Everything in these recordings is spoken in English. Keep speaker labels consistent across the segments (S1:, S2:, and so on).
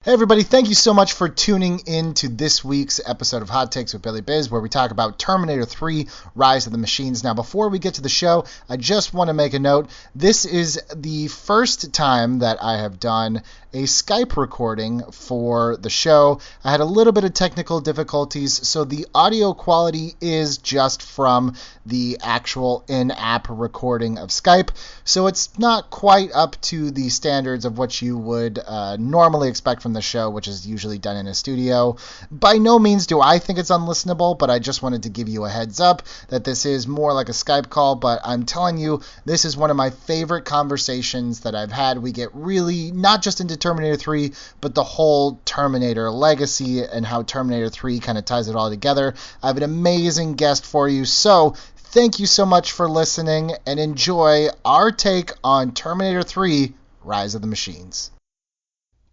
S1: Hey everybody, thank you so much for tuning in to this week's episode of Hot Takes with Billy Biz, where we talk about Terminator 3, Rise of the Machines. Now, before we get to the show, I just want to make a note. This is the first time that I have done a Skype recording for the show. I had a little bit of technical difficulties, so the audio quality is just from the actual in-app recording of Skype, so it's not quite up to the standards of what you would normally expect from the show, which is usually done in a studio. By no means do I think it's unlistenable, but I just wanted to give you a heads up that this is more like a Skype call, but I'm telling you, this is one of my favorite conversations that I've had. We get really not just into Terminator 3, but the whole Terminator legacy and how Terminator 3 kind of ties it all together. I have an amazing guest for you, so thank you so much for listening and enjoy our take on Terminator 3, Rise of the Machines.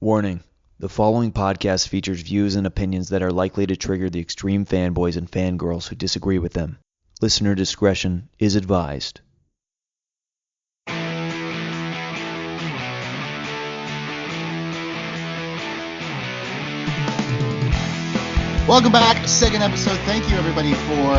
S2: Warning. The following podcast features views and opinions that are likely to trigger the extreme fanboys and fangirls who disagree with them. Listener discretion is advised.
S1: Welcome back, second episode. Thank you everybody for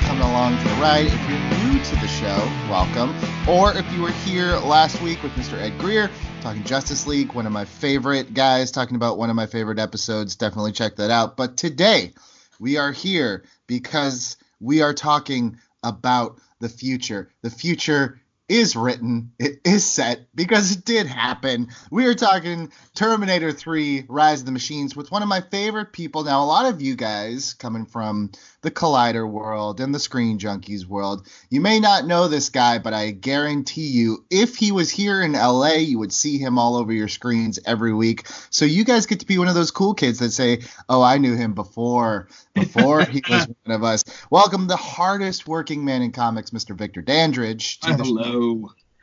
S1: coming along for the ride. If you're new to the show, welcome. Or if you were here last week with Mr. Ed Greer, talking Justice League, one of my favorite guys, talking about one of my favorite episodes, definitely check that out. But today, we are here because we are talking about the future. The future is written, it is set, because it did happen. We are talking Terminator 3, Rise of the Machines, with one of my favorite people. Now, a lot of you guys, coming from the Collider world and the Screen Junkies world, you may not know this guy, but I guarantee you, if he was here in LA, you would see him all over your screens every week. So you guys get to be one of those cool kids that say, oh, I knew him before he was one of us. Welcome the hardest working man in comics, Mr. Victor Dandridge.
S3: Hello.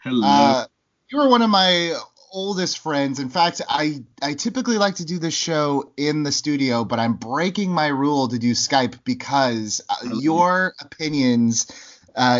S1: You were one of my oldest friends. In fact, I typically like to do this show in the studio, but I'm breaking my rule to do Skype because your opinions,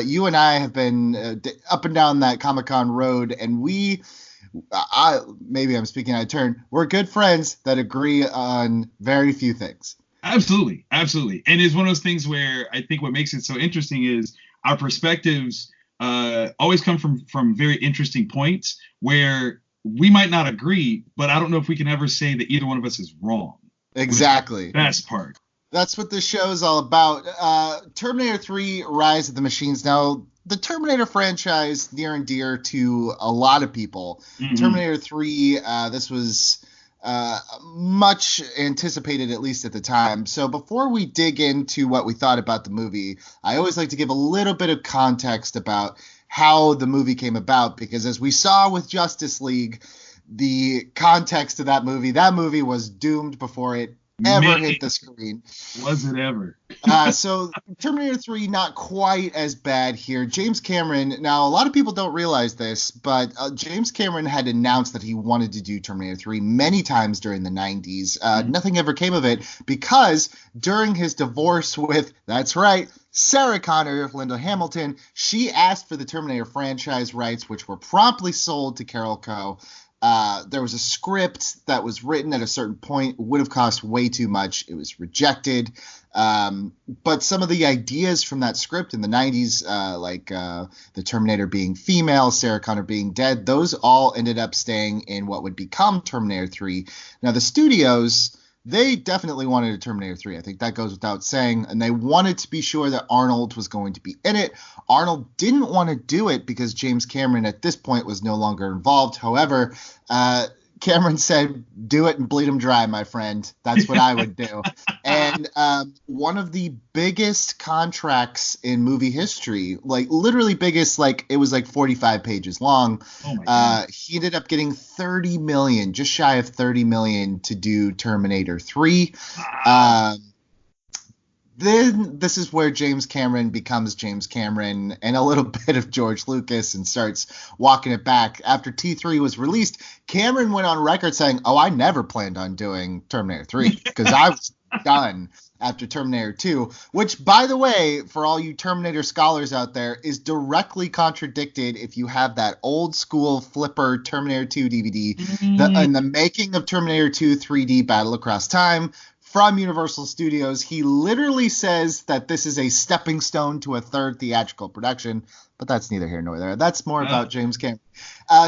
S1: you and I have been up and down that Comic-Con road, and maybe I'm speaking out of turn, we're good friends that agree on very few things.
S3: Absolutely. And it's one of those things where I think what makes it so interesting is our perspectives always come from very interesting points where we might not agree, but I don't know if we can ever say that either one of us is wrong.
S1: Exactly.
S3: The best part.
S1: That's what this show is all about. Terminator 3, Rise of the Machines. Now, the Terminator franchise, near and dear to a lot of people. Mm-hmm. Terminator 3, this was much anticipated, at least at the time. So before we dig into what we thought about the movie, I always like to give a little bit of context about how the movie came about, because as we saw with Justice League, the context of that movie was doomed before it ever hit the screen.
S3: Was it ever?
S1: So Terminator 3, not quite as bad here. James Cameron, now a lot of people don't realize this, but James Cameron had announced that he wanted to do Terminator 3 many times during the 90s. Nothing ever came of it because during his divorce with, that's right, Sarah Connor, Linda Hamilton, she asked for the Terminator franchise rights, which were promptly sold to Carol Co. There was a script that was written at a certain point, would have cost way too much. It was rejected. But some of the ideas from that script in the 90s, like the Terminator being female, Sarah Connor being dead, those all ended up staying in what would become Terminator 3. Now, the studios, they definitely wanted a Terminator 3. I think that goes without saying. And they wanted to be sure that Arnold was going to be in it. Arnold didn't want to do it because James Cameron at this point was no longer involved. However, Cameron said, do it and bleed him dry, my friend. That's what I would do. And one of the biggest contracts in movie history, like literally biggest, like it was like 45 pages long. Oh my God. He ended up getting 30 million, just shy of 30 million to do Terminator 3. Then this is where James Cameron becomes James Cameron and a little bit of George Lucas and starts walking it back. After T3 was released, Cameron went on record saying, oh, I never planned on doing Terminator 3 because I was done after Terminator 2, which, by the way, for all you Terminator scholars out there, is directly contradicted if you have that old school flipper Terminator 2 DVD. In the making of Terminator 2 3D Battle Across Time from Universal Studios, he literally says that this is a stepping stone to a third theatrical production, but that's neither here nor there. That's more about James Cameron.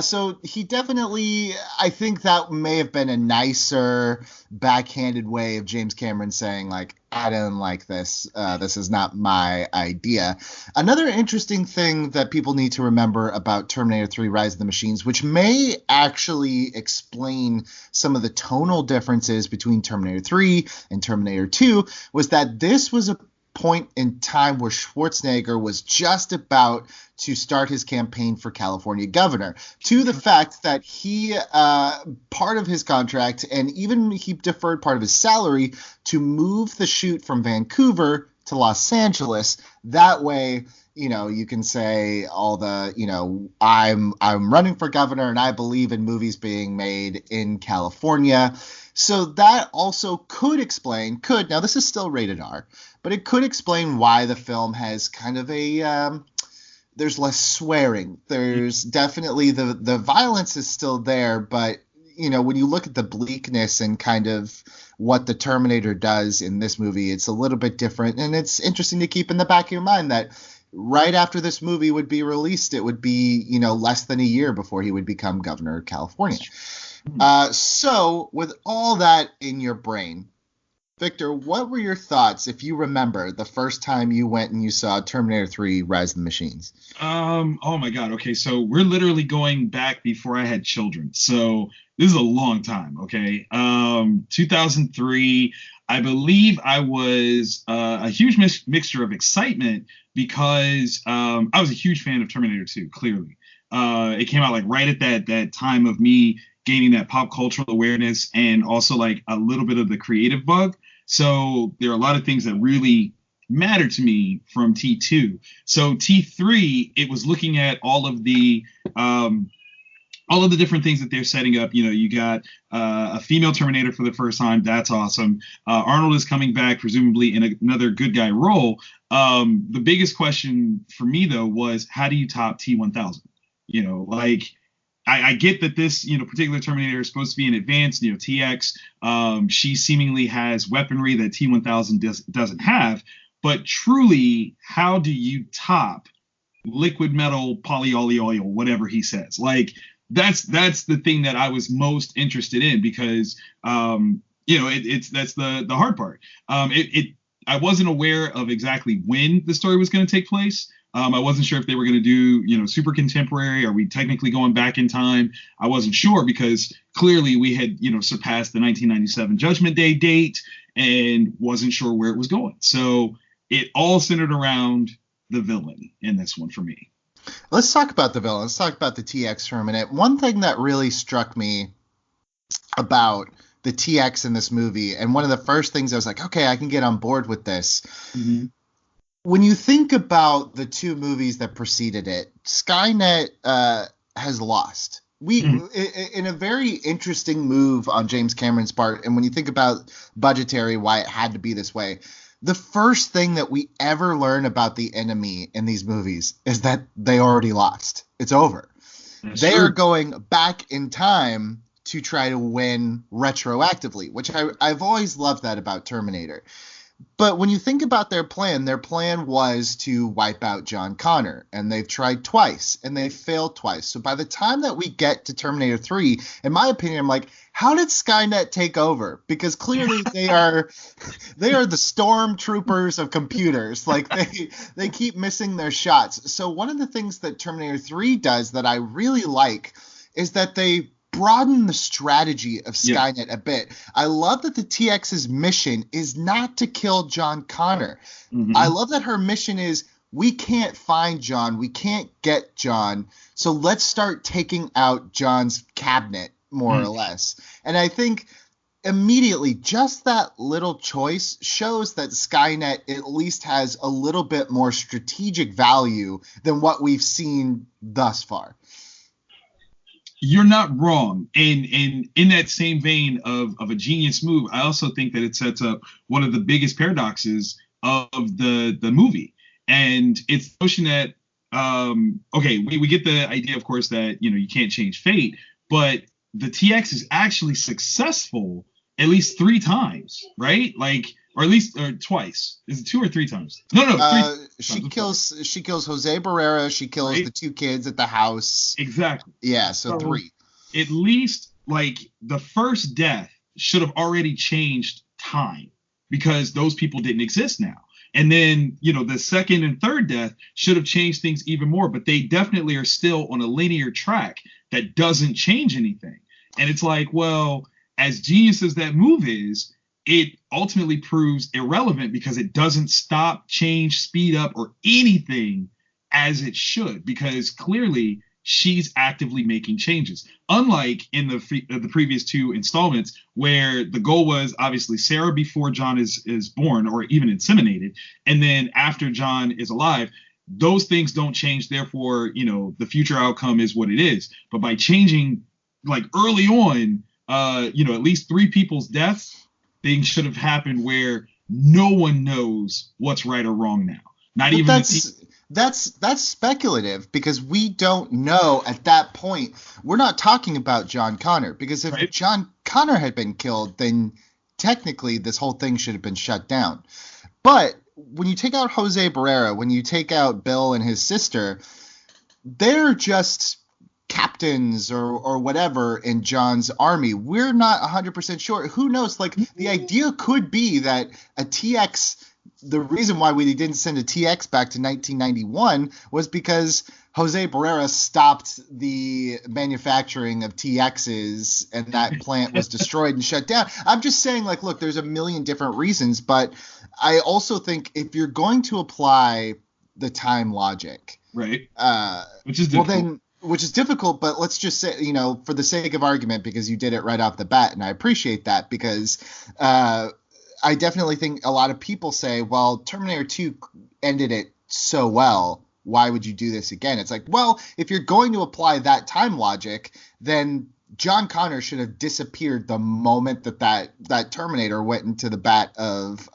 S1: So he definitely, I think that may have been a nicer backhanded way of James Cameron saying, like, I don't like this. This is not my idea. Another interesting thing that people need to remember about Terminator 3 Rise of the Machines, which may actually explain some of the tonal differences between Terminator 3 and Terminator 2, was that this was a point in time where Schwarzenegger was just about to start his campaign for California governor, to the fact that he, part of his contract, and even he deferred part of his salary to move the shoot from Vancouver to Los Angeles. That way, you know, you can say all the, you know, I'm running for governor and I believe in movies being made in California. So that also now this is still rated R, but it could explain why the film has kind of a, there's less swearing. There's definitely the violence is still there, but, you know, when you look at the bleakness and kind of what the Terminator does in this movie, it's a little bit different. And it's interesting to keep in the back of your mind that right after this movie would be released, it would be, you know, less than a year before he would become governor of California. So with all that in your brain, Victor, what were your thoughts, if you remember, the first time you went and you saw Terminator 3 Rise of the Machines?
S3: Oh my God. Okay, so we're literally going back before I had children. So this is a long time, okay? 2003, I believe I was a huge mixture of excitement because I was a huge fan of Terminator 2, clearly. It came out like right at that time of me gaining that pop cultural awareness and also like a little bit of the creative bug. So there are a lot of things that really matter to me from T2. So T3, it was looking at all of the different things that they're setting up. You know, you got a female Terminator for the first time. That's awesome. Arnold is coming back, presumably in another good guy role. The biggest question for me, though, was how do you top T1000? You know, like, I get that this, you know, particular Terminator is supposed to be an advanced, you know, TX. She seemingly has weaponry that T1000 doesn't have. But truly, how do you top liquid metal polyoleo, whatever he says? Like, that's the thing that I was most interested in because, you know, that's the hard part. I wasn't aware of exactly when the story was going to take place. I wasn't sure if they were going to do, you know, super contemporary. Are we technically going back in time? I wasn't sure because clearly we had, you know, surpassed the 1997 Judgment Day date and wasn't sure where it was going. So it all centered around the villain in this one for me.
S1: Let's talk about the villain. Let's talk about the TX for a minute. One thing that really struck me about the TX in this movie, and one of the first things I was like, okay, I can get on board with this. Mm-hmm. When you think about the two movies that preceded it, Skynet has lost. In a very interesting move on James Cameron's part, and when you think about budgetary, why it had to be this way, the first thing that we ever learn about the enemy in these movies is that they already lost. It's over. They are going back in time to try to win retroactively, which I've always loved that about Terminator. But when you think about their plan was to wipe out John Connor, and they've tried twice, and they've failed twice. So by the time that we get to Terminator 3, in my opinion, I'm like, how did Skynet take over? Because clearly they are the stormtroopers of computers. Like they keep missing their shots. So one of the things that Terminator 3 does that I really like is that they broaden the strategy of Skynet a bit. I love that the TX's mission is not to kill John Connor. Mm-hmm. I love that her mission is, we can't find John, we can't get John, so let's start taking out John's cabinet, more or less. And I think immediately just that little choice shows that Skynet at least has a little bit more strategic value than what we've seen thus far.
S3: You're not wrong. And in that same vein of a genius move, I also think that it sets up one of the biggest paradoxes of the movie. And it's the notion that okay, we get the idea, of course, that you can't change fate, but the TX is actually successful at least 3 times, right? Like, or at least or twice. Is it 2 or 3 times? No,
S1: she kills Jose Barrera. She kills
S3: Right?
S1: the 2 kids at the house.
S3: Exactly.
S1: Yeah, so 3.
S3: At least like the first death should have already changed time because those people didn't exist now. And then, the second and third death should have changed things even more, but they definitely are still on a linear track that doesn't change anything. And it's like, well, as genius as that move is, it ultimately proves irrelevant because it doesn't stop, change, speed up, or anything as it should, because clearly she's actively making changes. Unlike in the previous 2 installments, where the goal was obviously Sarah before John is born or even inseminated, and then after John is alive, those things don't change. Therefore, the future outcome is what it is. But by changing like early on, at least 3 people's deaths, things should have happened where no one knows what's right or wrong now. Not even
S1: that's speculative because we don't know at that point. We're not talking about John Connor because if John Connor had been killed, then technically this whole thing should have been shut down. But when you take out Jose Barrera, when you take out Bill and his sister, they're just captains or whatever in John's army. We're not 100% sure. Who knows? Like, the idea could be that a TX, the reason why we didn't send a TX back to 1991 was because Jose Barrera stopped the manufacturing of TXs and that plant was destroyed and shut down. I'm just saying, like, look, there's a million different reasons, but I also think if you're going to apply the time logic,
S3: right, which is difficult.
S1: Which is difficult, but let's just say, for the sake of argument, because you did it right off the bat, and I appreciate that, because I definitely think a lot of people say, well, Terminator 2 ended it so well, why would you do this again? It's like, well, if you're going to apply that time logic, then John Connor should have disappeared the moment that Terminator went into the vat of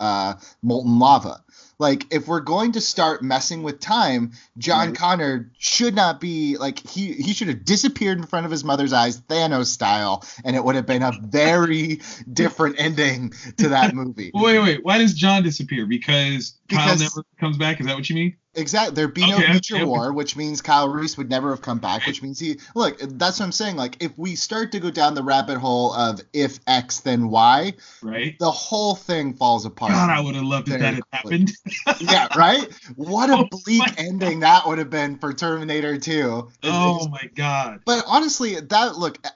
S1: molten lava. Like, if we're going to start messing with time, John Connor should not be, like, he should have disappeared in front of his mother's eyes, Thanos style, and it would have been a very different ending to that movie.
S3: Wait. Why does John disappear? Because Kyle never comes back? Is that what you mean?
S1: Exactly. There'd be no future war, which means Kyle Reese would never have come back, which means look, that's what I'm saying. Like, if we start to go down the rabbit hole of if X, then Y, right, the whole thing falls apart.
S3: God, I would have loved if that had happened.
S1: Yeah, right? What a bleak ending that would have been for Terminator 2.
S3: My God.
S1: But honestly,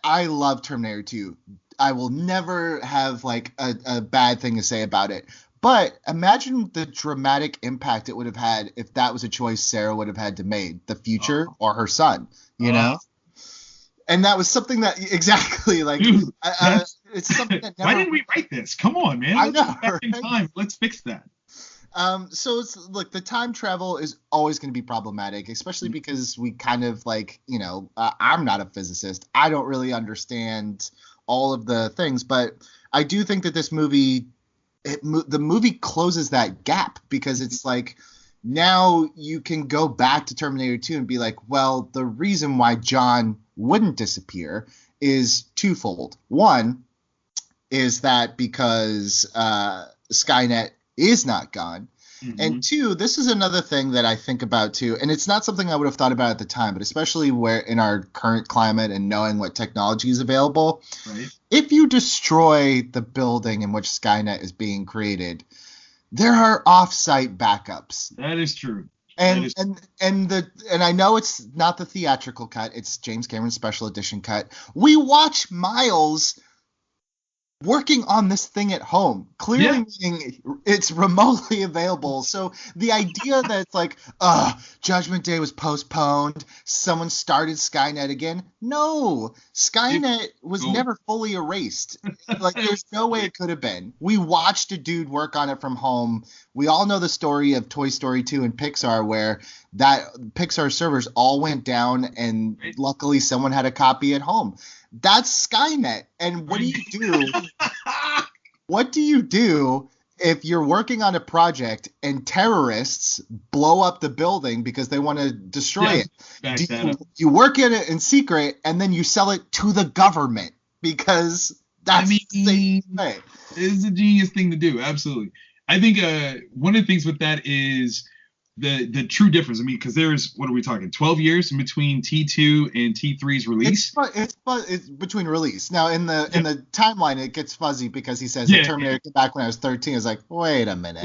S1: I love Terminator 2. I will never have, like, a bad thing to say about it. But imagine the dramatic impact it would have had if that was a choice Sarah would have had to make, the future or her son, you know? And that was something that, exactly, like, dude, it's something that never...
S3: Why didn't we write this? Come on, man.
S1: I know,
S3: back in time. Let's fix that.
S1: So look, the time travel is always going to be problematic, especially because we kind of, like, I'm not a physicist. I don't really understand all of the things, but I do think that this movie... the movie closes that gap because it's like now you can go back to Terminator 2 and be like, well, the reason why John wouldn't disappear is twofold. One is that because Skynet is not gone. Mm-hmm. And 2, this is another thing that I think about too, and it's not something I would have thought about at the time, but especially where in our current climate and knowing what technology is available, right. If you destroy the building in which Skynet is being created, there are off-site backups.
S3: That is true.
S1: And I know it's not the theatrical cut, it's James Cameron's special edition cut. We watch Miles working on this thing at home, clearly meaning it's remotely available. So the idea that it's like, Judgment Day was postponed, someone started Skynet again. No, Skynet was never fully erased. Like, there's no way it could have been. We watched a dude work on it from home. We all know the story of Toy Story 2 and Pixar, where that Pixar servers all went down, and luckily someone had a copy at home. That's Skynet. And what do you do? What do you do if you're working on a project and terrorists blow up the building because they want to destroy it? You work in it in secret, and then you sell it to the government because that's the safe way.
S3: It's a genius thing to do. Absolutely. I think one of the things with that is the true difference. I mean, because there's, what are we talking, 12 years in between T2 and T3's release?
S1: It's between release. Now, in the timeline, it gets fuzzy because he says the Terminator came back when I was 13. It's like, wait a minute.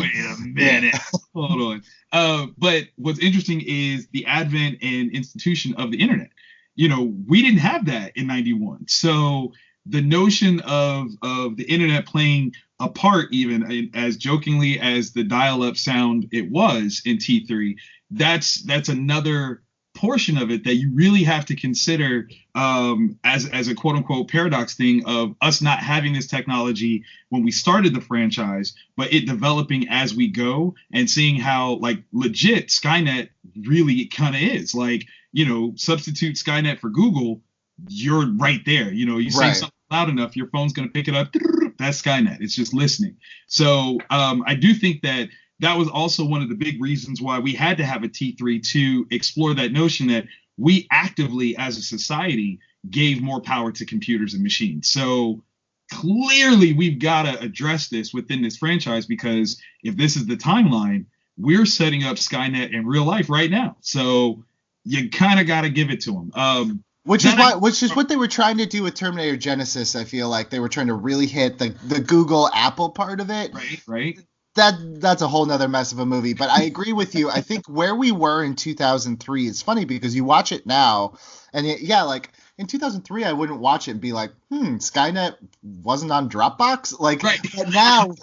S3: Hold on. But what's interesting is the advent and institution of the internet. You know, we didn't have that in 91. So the notion of the internet playing a part, even as jokingly as the dial-up sound it was in T3, that's another portion of it that you really have to consider as a quote-unquote paradox thing of us not having this technology when we started the franchise, but it developing as we go, and seeing how, like, legit Skynet really kind of is. Like, you know, substitute Skynet for Google, you're right there. You know, you say something loud enough, your phone's going to pick it up. That's Skynet. It's just listening. So I do think that was also one of the big reasons why we had to have a T3 to explore that notion that we actively, as a society, gave more power to computers and machines. So clearly we've got to address this within this franchise, because if this is the timeline, we're setting up Skynet in real life right now. So you kind of got to give it to them.
S1: Which is what they were trying to do with Terminator Genisys. I feel like they were trying to really hit the Google Apple part of it.
S3: Right.
S1: That's a whole nother mess of a movie. But I agree with you. I think where we were in 2003, it's funny because you watch it now, and like in 2003, I wouldn't watch it and be like, Skynet wasn't on Dropbox. Like, but now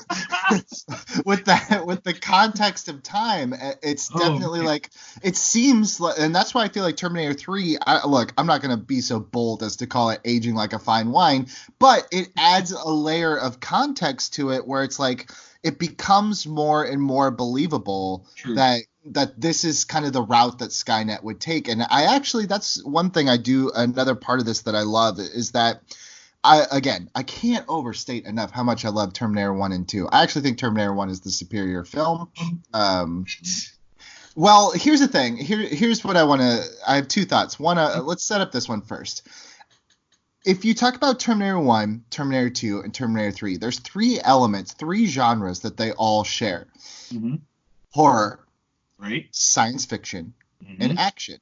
S1: with the context of time, it's definitely like, it seems like, and that's why I feel like Terminator 3, look, I'm not going to be so bold as to call it aging like a fine wine, but it adds a layer of context to it where it's like, it becomes more and more believable that this is kind of the route that Skynet would take. And that's one thing another part of this that I love is that I can't overstate enough how much I love Terminator 1 and 2. I actually think Terminator 1 is the superior film. Well, here's the thing. Here's what I have two thoughts. One, let's set up this one first. If you talk about Terminator 1, Terminator 2, and Terminator 3, there's three genres that they all share.
S3: Mm-hmm.
S1: Horror,
S3: right?
S1: Science fiction, and action.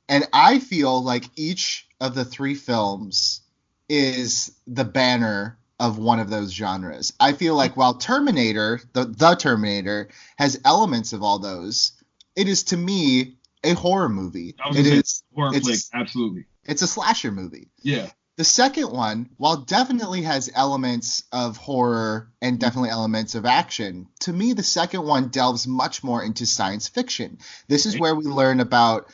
S1: And I feel like each of the three films is the banner of one of those genres. I feel like while Terminator, the Terminator, has elements of all those, it is, to me, a horror movie.
S3: Horror flick, absolutely.
S1: It's a slasher movie.
S3: Yeah.
S1: The second one, while definitely has elements of horror and definitely elements of action, to me, the second one delves much more into science fiction. This is where we learn about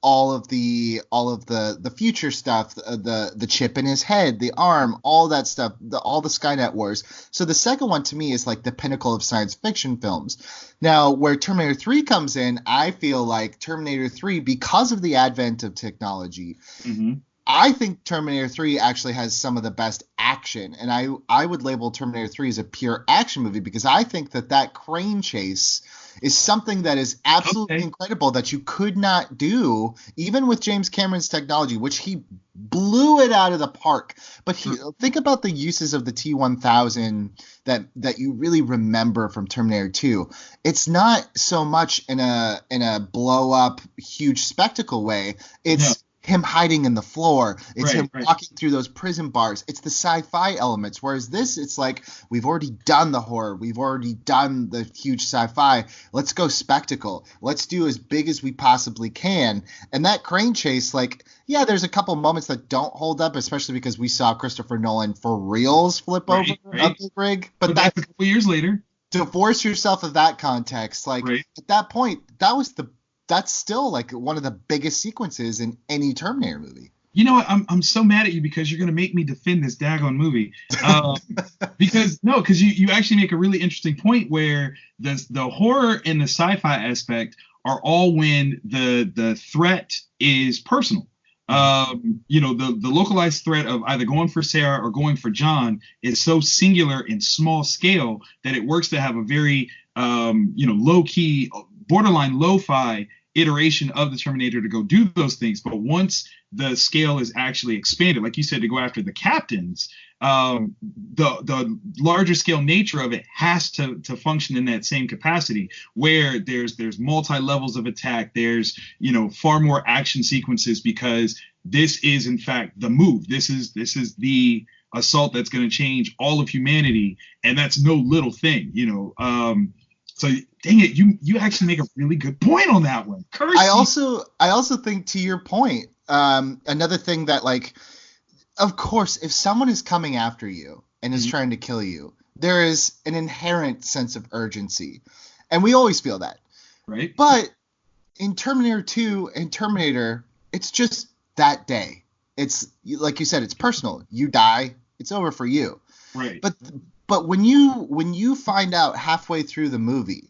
S1: all of the future stuff, the chip in his head, the arm, all that stuff, all the Skynet wars. So the second one, to me, is like the pinnacle of science fiction films. Now, where Terminator 3 comes in, I feel like Terminator 3, because of the advent of technology, I think Terminator 3 actually has some of the best action, and I would label Terminator 3 as a pure action movie, because I think that crane chase is something that is absolutely incredible that you could not do even with James Cameron's technology, which he blew it out of the park. But think about the uses of the T-1000 that you really remember from Terminator 2. It's not so much in a blow up huge spectacle way. It's him hiding in the floor. It's him
S3: Right.
S1: walking through those prison bars. It's the sci-fi elements. Whereas this, it's like, we've already done the horror. We've already done the huge sci-fi. Let's go spectacle. Let's do as big as we possibly can. And that crane chase, like, yeah, there's a couple moments that don't hold up, especially because we saw Christopher Nolan for reals flip over a big rig. But
S3: that's a couple years later.
S1: Divorce yourself of that context. Like, at that point, that's still like one of the biggest sequences in any Terminator movie.
S3: You know what? I'm so mad at you because you're gonna make me defend this daggone movie. Because you actually make a really interesting point where the horror and the sci-fi aspect are all when the threat is personal. The localized threat of either going for Sarah or going for John is so singular and small scale that it works to have a very low key, borderline lo-fi iteration of the Terminator to go do those things. But once the scale is actually expanded, like you said, to go after the captains, the larger scale nature of it has to function in that same capacity, where there's multi levels of attack. There's far more action sequences, because this is in fact the move. This is the assault that's going to change all of humanity, and that's no little thing. So dang it, you actually make a really good point on that one.
S1: I also think, to your point, another thing that, like, of course, if someone is coming after you and is trying to kill you, there is an inherent sense of urgency, and we always feel that.
S3: Right.
S1: But in Terminator 2 and Terminator, it's just that day. It's like you said, it's personal. You die, it's over for you.
S3: Right.
S1: But when you find out halfway through the movie,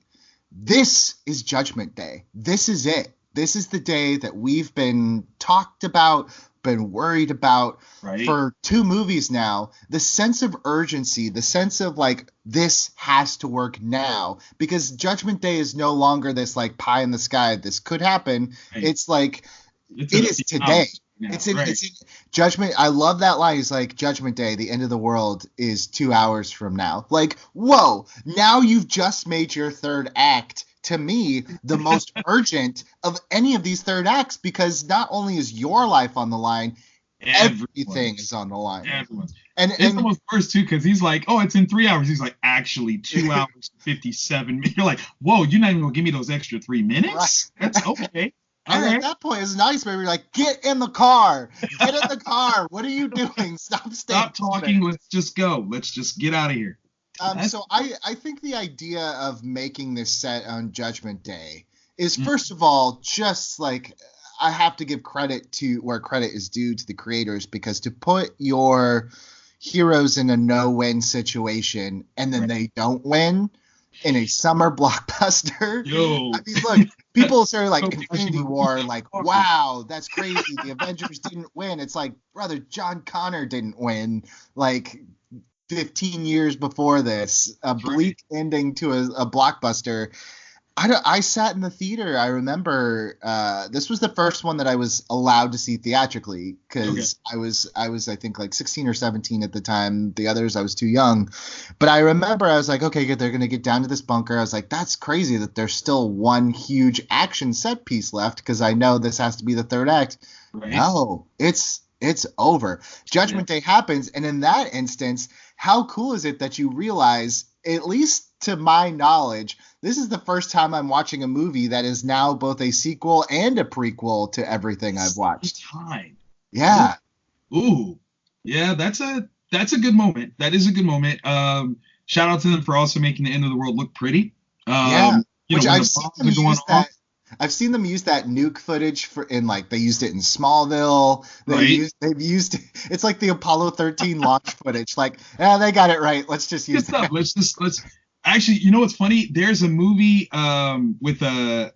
S1: this is Judgment Day. This is it. This is the day that we've been talked about, been worried about for 2 movies now. The sense of urgency, the sense of like, this has to work now, because Judgment Day is no longer this like pie in the sky. This could happen. Right. It's like, it is today. Yeah, it's in Judgment. I love that line. He's like, Judgment Day, the end of the world is 2 hours from now. Like, whoa, now you've just made your third act, to me, the most urgent of any of these third acts, because not only is your life on the line, everything is on the line.
S3: Everyone's. And it's almost worse too, because he's like, oh, it's in 3 hours. He's like, actually 2 hours 57 minutes. You're like, whoa, you're not even gonna give me those extra 3 minutes? Right. That's okay.
S1: And at that point, it's nice, baby. You're like, get in the car. Get in the car. What are you doing? Stop
S3: talking. Let's just go. Let's just get out of here.
S1: So I think the idea of making this set on Judgment Day is, first of all, just like, I have to give credit to where credit is due to the creators, because to put your heroes in a no-win situation and then they don't win in a summer blockbuster. I mean, look, people started like Infinity War, like, wow, that's crazy. The Avengers didn't win. It's like, brother, John Connor didn't win like 15 years before this. A bleak ending to a blockbuster. I sat in the theater. I remember this was the first one that I was allowed to see theatrically, because I was I think like 16 or 17 at the time. The others I was too young. But I remember I was like, okay, good, they're gonna get down to this bunker. I was like, that's crazy that there's still one huge action set piece left, because I know this has to be the third act. Right. No, it's over. Judgment Day happens, and in that instance, how cool is it that you realize, at least to my knowledge, this is the first time I'm watching a movie that is now both a sequel and a prequel to everything I've watched. Yeah.
S3: Ooh. Yeah, that's a good moment. That is a good moment. Shout out to them for also making the end of the world look pretty.
S1: Which I've seen them use that nuke footage they used it in Smallville. They've used it. It's like the Apollo 13 launch footage. Like, they got it right. Let's just use that.
S3: Let's actually, you know what's funny? There's a movie with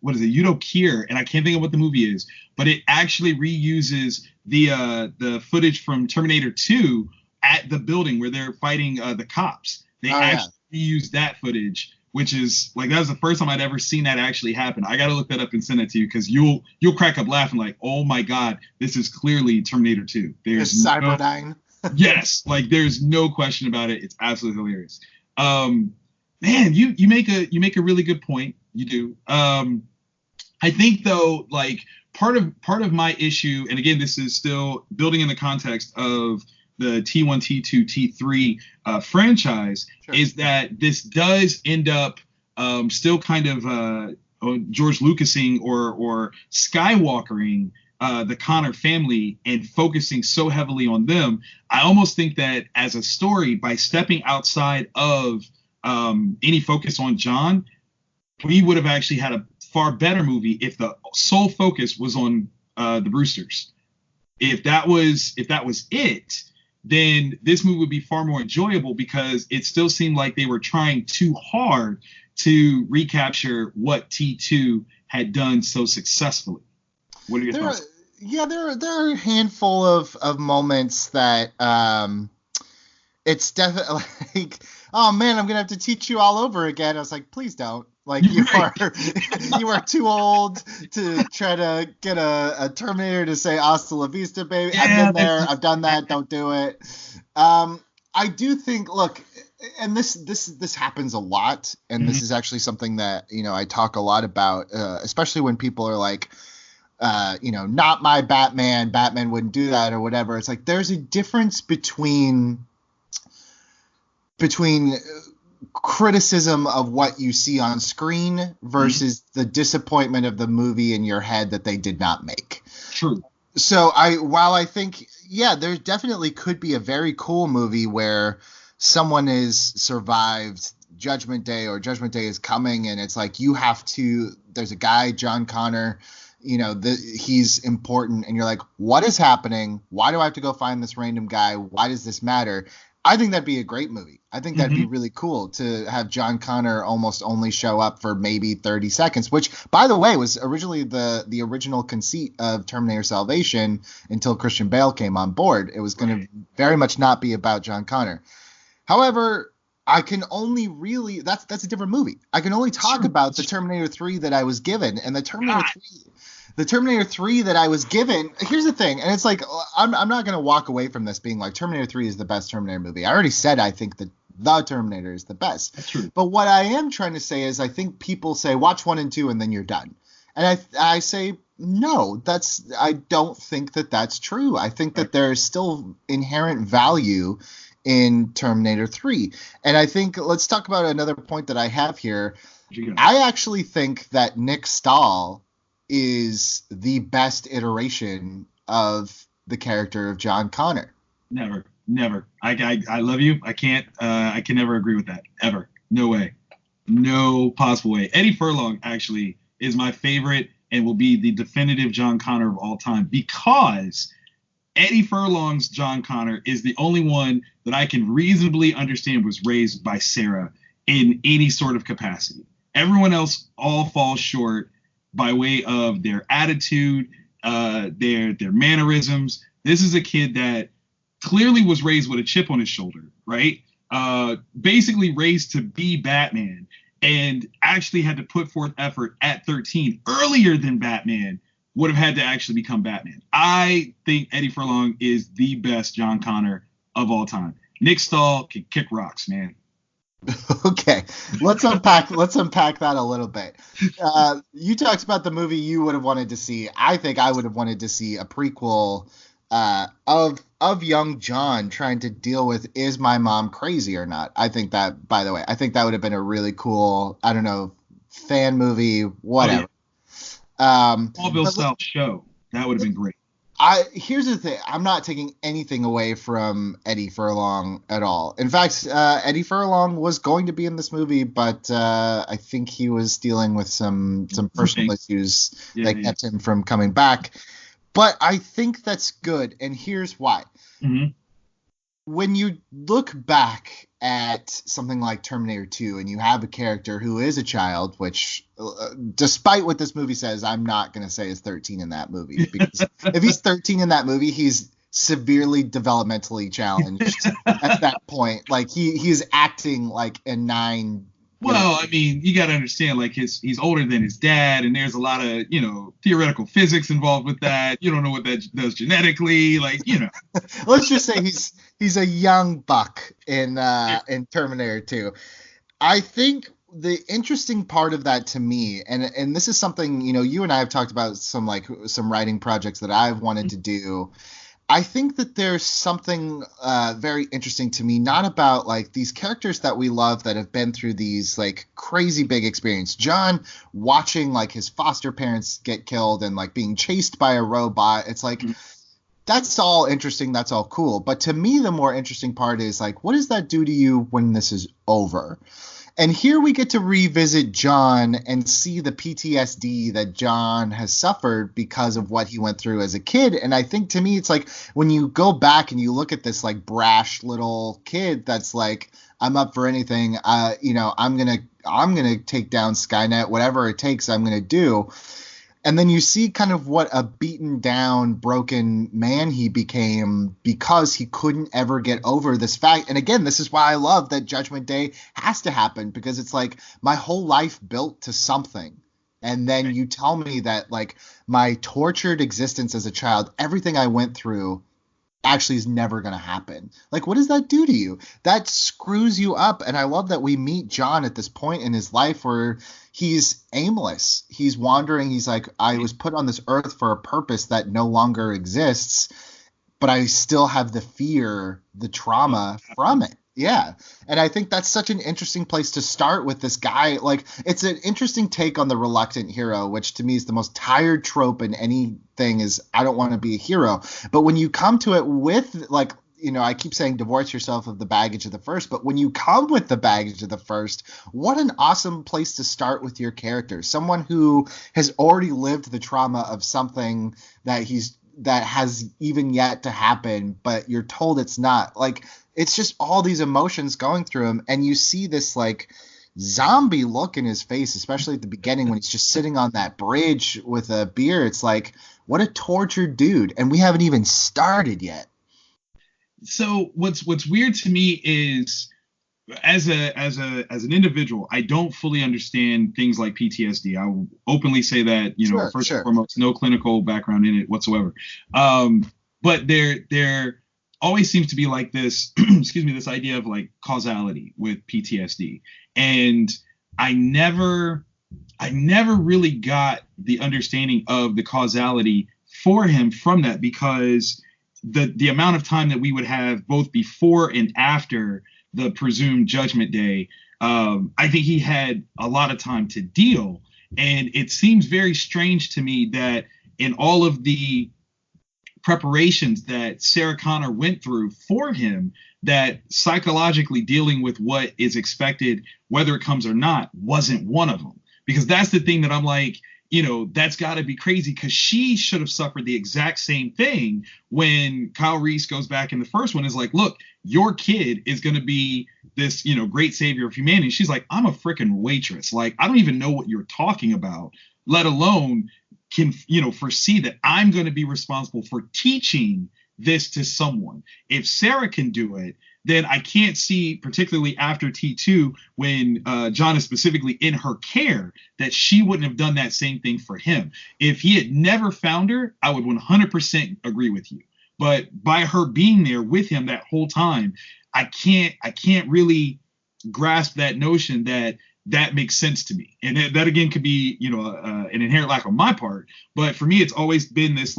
S3: what is it, Udo Kier, and I can't think of what the movie is, but it actually reuses the footage from Terminator 2 at the building where they're fighting the cops. They actually reuse that footage, which is like, that was the first time I'd ever seen that actually happen. I got to look that up and send it to you, because you'll crack up laughing like, oh my God, this is clearly Terminator 2. There's
S1: Cyberbang.
S3: Yes, like there's no question about it. It's absolutely hilarious. Man, you make a really good point. You do. I think though, like part of my issue, and again, this is still building in the context of the T1, T2, T3 franchise, sure, is that this does end up still kind of George Lucasing or Skywalkering the Connor family and focusing so heavily on them. I almost think that as a story, by stepping outside of any focus on John, we would have actually had a far better movie if the sole focus was on the Brewsters. If that was it, then this movie would be far more enjoyable, because it still seemed like they were trying too hard to recapture what T2 had done so successfully. What are your thoughts?
S1: Yeah, there are a handful of moments that it's definitely like, oh man, I'm gonna have to teach you all over again. I was like, please don't. Like, you are too old to try to get a Terminator to say "Hasta la vista, baby." Yeah, I've been there. I've done that. Don't do it. I do think, look, and this happens a lot, and this is actually something that, I talk a lot about, especially when people are like, not my Batman. Batman wouldn't do that or whatever. It's like there's a difference between criticism of what you see on screen versus the disappointment of the movie in your head that they did not make.
S3: True.
S1: So while I think, yeah, there definitely could be a very cool movie where someone is survived Judgment Day, or Judgment Day is coming, and it's like there's a guy, John Connor, he's important, and you're like, what is happening? Why do I have to go find this random guy? Why does this matter? I think that'd be a great movie. I think that'd be really cool to have John Connor almost only show up for maybe 30 seconds, which, by the way, was originally the original conceit of Terminator Salvation until Christian Bale came on board. It was going to very much not be about John Connor. However, I can only really – that's a different movie. I can only talk about the Terminator 3 that I was given, and the Terminator 3 that I was given, here's the thing, and it's like, I'm not going to walk away from this being like Terminator 3 is the best Terminator movie. I already said I think that the Terminator is the best.
S3: That's true.
S1: But what I am trying to say is I think people say watch 1 and 2 and then you're done. And I say no, I don't think that that's true. I think that there is still inherent value in Terminator 3. And I think, let's talk about another point that I have here. I actually think that Nick Stahl is the best iteration of the character of John Connor.
S3: Never. I love you. I can never agree with that. Ever. No way. No possible way. Eddie Furlong actually is my favorite and will be the definitive John Connor of all time, because Eddie Furlong's John Connor is the only one that I can reasonably understand was raised by Sarah in any sort of capacity. Everyone else all falls short by way of their attitude, their mannerisms. This is a kid that clearly was raised with a chip on his shoulder, right? Basically raised to be Batman, and actually had to put forth effort at 13 earlier than Batman would have had to actually become Batman. I think Eddie Furlong is the best John Connor of all time. Nick Stahl can kick rocks, man.
S1: Okay, let's unpack that a little bit. You talked about the movie you would have wanted to see. I think I would have wanted to see a prequel of young John trying to deal with, is my mom crazy or not? I think that, by the way, would have been a really cool, I don't know, fan movie, whatever.
S3: Smallville style show. That would have been great.
S1: Here's the thing. I'm not taking anything away from Eddie Furlong at all. In fact, Eddie Furlong was going to be in this movie, but I think he was dealing with some personal issues that kept him from coming back. But I think that's good, and here's why. Mm-hmm. When you look back at something like Terminator 2 and you have a character who is a child, which, despite what this movie says, I'm not going to say is 13 in that movie. Because if he's 13 in that movie, he's severely developmentally challenged at that point. Like, he's acting like a 9.
S3: Well, I mean, you got to understand, like, he's older than his dad, and there's a lot of, theoretical physics involved with that. You don't know what that does genetically,
S1: Let's just say he's a young buck in Terminator 2. I think the interesting part of that to me, and this is something, you and I have talked about some writing projects that I've wanted to do. I think that there's something very interesting to me, not about like these characters that we love that have been through these like crazy big experience. John watching like his foster parents get killed and like being chased by a robot. It's like, that's all interesting. That's all cool. But to me, the more interesting part is like, what does that do to you when this is over? And here we get to revisit John and see the PTSD that John has suffered because of what he went through as a kid. And I think to me, it's like when you go back and you look at this like brash little kid that's like, I'm up for anything. I'm gonna take down Skynet, whatever it takes, I'm gonna do. And then you see kind of what a beaten down, broken man he became because he couldn't ever get over this fact. And again, this is why I love that Judgment Day has to happen, because it's like my whole life built to something. And then you tell me that like my tortured existence as a child, everything I went through actually is never going to happen. Like, what does that do to you? That screws you up. And I love that we meet John at this point in his life where he's aimless. He's wandering. He's like, I was put on this earth for a purpose that no longer exists, but I still have the fear, the trauma from it. Yeah. And I think that's such an interesting place to start with this guy. Like, it's an interesting take on the reluctant hero, which to me is the most tired trope in anything is I don't want to be a hero. But when you come to it with like, I keep saying divorce yourself of the baggage of the first, but when you come with the baggage of the first, what an awesome place to start with your character. Someone who has already lived the trauma of something that has even yet to happen, but you're told it's not. Like, it's just all these emotions going through him, and you see this like zombie look in his face, especially at the beginning when he's just sitting on that bridge with a beer. It's like, what a tortured dude, and we haven't even started yet.
S3: So what's weird to me is as an individual, I don't fully understand things like PTSD. I will openly say that, first and foremost, no clinical background in it whatsoever. But there always seems to be like this, this idea of like causality with PTSD. And I never really got the understanding of the causality for him from that, because the amount of time that we would have both before and after the presumed Judgment Day, I think he had a lot of time to deal. And it seems very strange to me that in all of the preparations that Sarah Connor went through for him, that psychologically dealing with what is expected, whether it comes or not, wasn't one of them. Because that's the thing that I'm like, that's got to be crazy, because she should have suffered the exact same thing when Kyle Reese goes back in the first one, is like, look, your kid is going to be this, great savior of humanity. She's like, I'm a freaking waitress. Like, I don't even know what you're talking about, let alone can, foresee that I'm going to be responsible for teaching this to someone. If Sarah can do it, then I can't see, particularly after T2, when John is specifically in her care, that she wouldn't have done that same thing for him. If he had never found her, I would 100% agree with you. But by her being there with him that whole time, I can't really grasp that notion that makes sense to me. And that again could be, an inherent lack on my part. But for me, it's always been this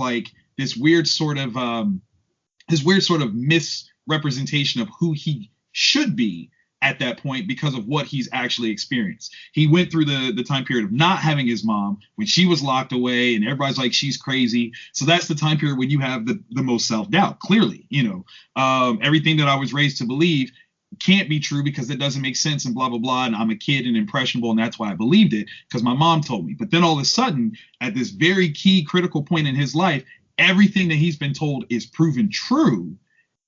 S3: weird sort of misrepresentation of who he should be at that point because of what he's actually experienced. He went through the time period of not having his mom when she was locked away and everybody's like, she's crazy. So that's the time period when you have the most self-doubt. Clearly, everything that I was raised to believe can't be true because it doesn't make sense and blah, blah, blah. And I'm a kid and impressionable. And that's why I believed it, because my mom told me. But then all of a sudden, at this very key critical point in his life, everything that he's been told is proven true.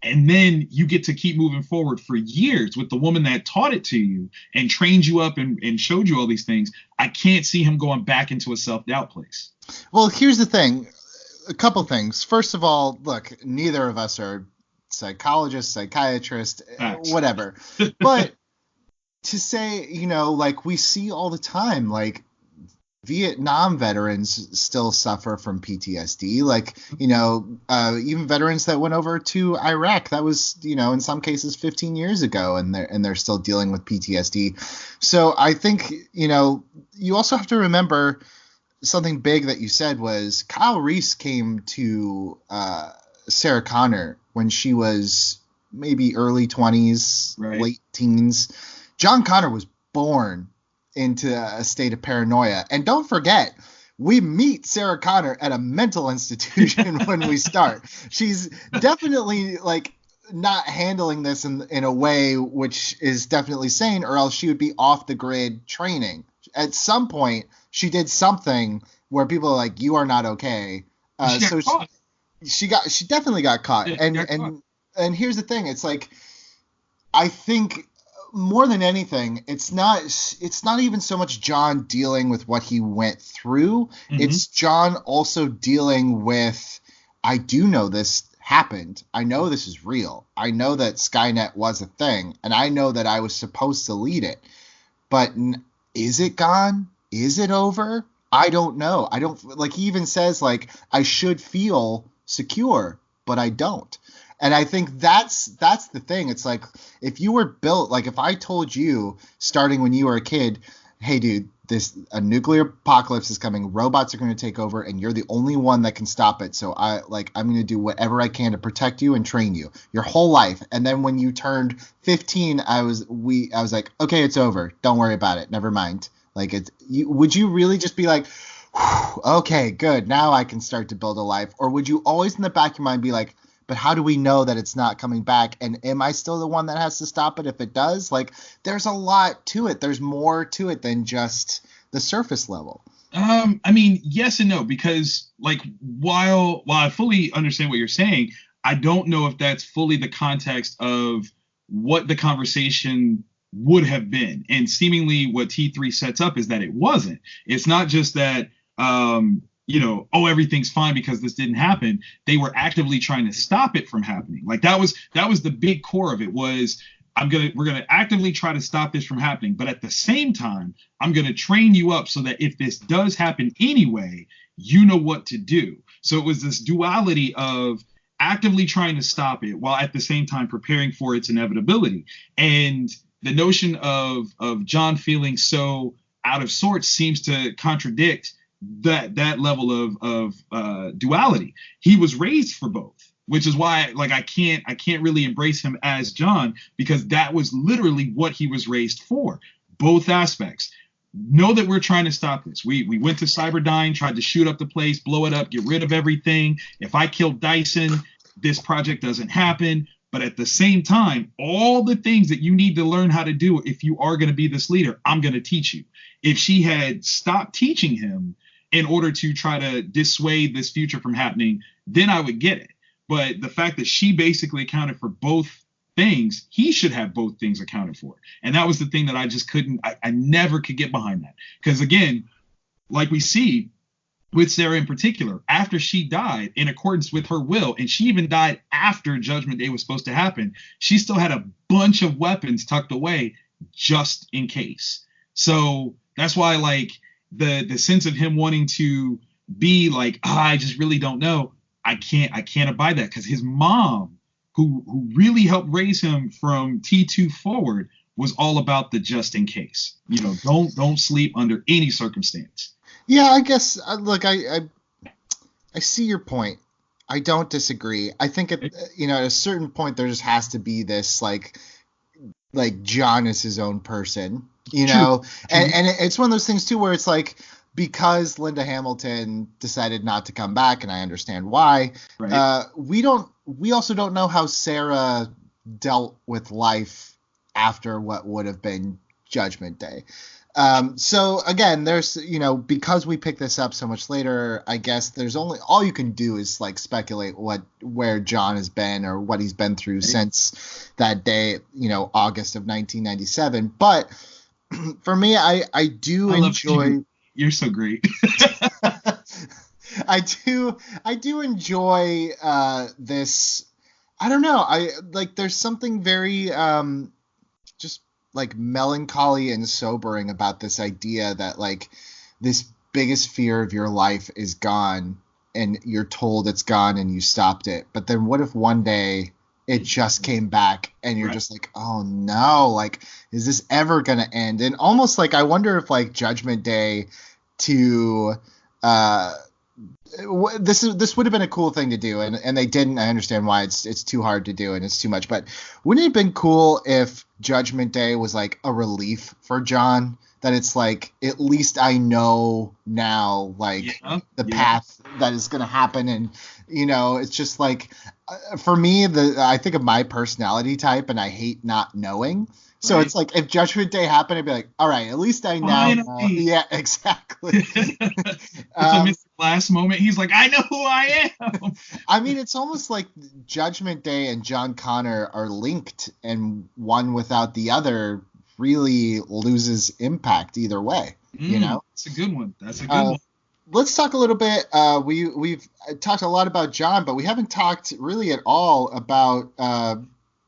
S3: And then you get to keep moving forward for years with the woman that taught it to you and trained you up and showed you all these things. I can't see him going back into a self-doubt place.
S1: Well, here's the thing. A couple things. First of all, look, neither of us are psychologists, psychiatrists, whatever. But to say, like we see all the time, like Vietnam veterans still suffer from PTSD. Like, even veterans that went over to Iraq, that was, in some cases 15 years ago, and they're still dealing with PTSD. So I think, you also have to remember something big that you said was Kyle Reese came to Sarah Connor when she was maybe early 20s,
S3: Right.
S1: late teens. John Connor was born into a state of paranoia. And don't forget, we meet Sarah Connor at a mental institution when we start. She's definitely like not handling this in a way which is definitely sane, or else she would be off the grid training. At some point, she did something where people are like, "You are not okay." She definitely got caught.
S3: Yeah,
S1: and here's the thing: it's like, I think more than anything, it's not even so much John dealing with what he went through.
S3: Mm-hmm.
S1: It's John also dealing with, I do know this happened. I know this is real. I know that Skynet was a thing, and I know that I was supposed to lead it. But is it gone? Is it over? I don't know. I don't, like, he even says, like, I should feel secure, but I don't. And I think that's the thing. It's like, if you were built, like if I told you starting when you were a kid, hey dude, a nuclear apocalypse is coming, robots are going to take over, and you're the only one that can stop it. So I'm going to do whatever I can to protect you and train you your whole life. And then when you turned 15, I was like, okay, it's over. Don't worry about it. Never mind. Like, would you really just be like, okay, good, now I can start to build a life? Or would you always in the back of your mind be like, but how do we know that it's not coming back? And am I still the one that has to stop it if it does? Like, there's a lot to it. There's more to it than just the surface level.
S3: I mean, yes and no, because like while I fully understand what you're saying, I don't know if that's fully the context of what the conversation would have been. And seemingly what T3 sets up is that it wasn't. It's not just that everything's fine because this didn't happen. They were actively trying to stop it from happening. Like that was the big core of it, was we're gonna actively try to stop this from happening, but at the same time, I'm gonna train you up so that if this does happen anyway, you know what to do. So it was this duality of actively trying to stop it while at the same time preparing for its inevitability. And the notion of John feeling so out of sorts seems to contradict that level of duality. He was raised for both, which is why like I can't really embrace him as John, because that was literally what he was raised for. Both aspects. Know that we're trying to stop this. We went to Cyberbang, tried to shoot up the place, blow it up, get rid of everything. If I kill Dyson, this project doesn't happen. But at the same time, all the things that you need to learn how to do if you are going to be this leader, I'm going to teach you. If she had stopped teaching him in order to try to dissuade this future from happening, then I would get it. But the fact that she basically accounted for both things, he should have both things accounted for. And that was the thing that I just couldn't, I never could get behind that. Because again, like we see with Sarah in particular, after she died in accordance with her will, and she even died after Judgment Day was supposed to happen, she still had a bunch of weapons tucked away just in case. So that's why like the sense of him wanting to be like, I just really don't know. I can't abide that, because his mom, who really helped raise him from T2 forward, was all about the just in case. Don't sleep under any circumstance.
S1: Yeah, I guess. Look, I see your point. I don't disagree. I think at a certain point there just has to be this like John is his own person, True. And it's one of those things too where it's like, because Linda Hamilton decided not to come back, and I understand why. Right. We also don't know how Sarah dealt with life after what would have been Judgment Day. So again, there's, because we pick this up so much later, I guess there's all you can do is like speculate where John has been or what he's been through since that day, August of 1997. But for me, I do enjoy.
S3: You're so great.
S1: I do enjoy this. I don't know. There's something very just like melancholy and sobering about this idea that like this biggest fear of your life is gone and you're told it's gone and you stopped it. But then what if one day it just came back and you're just like, oh no, like, is this ever going to end? And almost like, I wonder if like Judgment Day to, this would have been a cool thing to do, and they didn't. I understand why it's too hard to do and it's too much, but wouldn't it have been cool if Judgment Day was like a relief for John, that it's like, at least I know now, like, the path that is going to happen. And it's just like, for me, I think of my personality type and I hate not knowing. So it's like, if Judgment Day happened, I'd be like, all right, at least I now know. Yeah, exactly.
S3: It's a Mr. Last moment. He's like, I know who I am.
S1: I mean, it's almost like Judgment Day and John Connor are linked, and one without the other really loses impact either way.
S3: That's a good one.
S1: Let's talk a little bit. We've talked a lot about John, but we haven't talked really at all about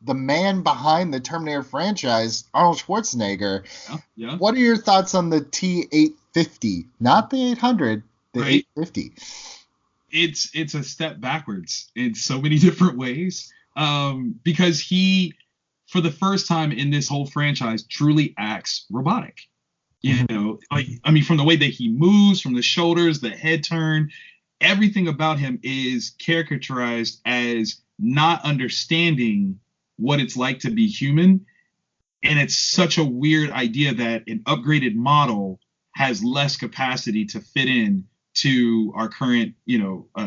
S1: the man behind the Terminator franchise, Arnold Schwarzenegger.
S3: Yeah.
S1: What are your thoughts on the T-850? Not the 800, the 850.
S3: It's a step backwards in so many different ways, because he, for the first time in this whole franchise, truly acts robotic. From the way that he moves, from the shoulders, the head turn, everything about him is caricaturized as not understanding what it's like to be human. And it's such a weird idea that an upgraded model has less capacity to fit in to our current,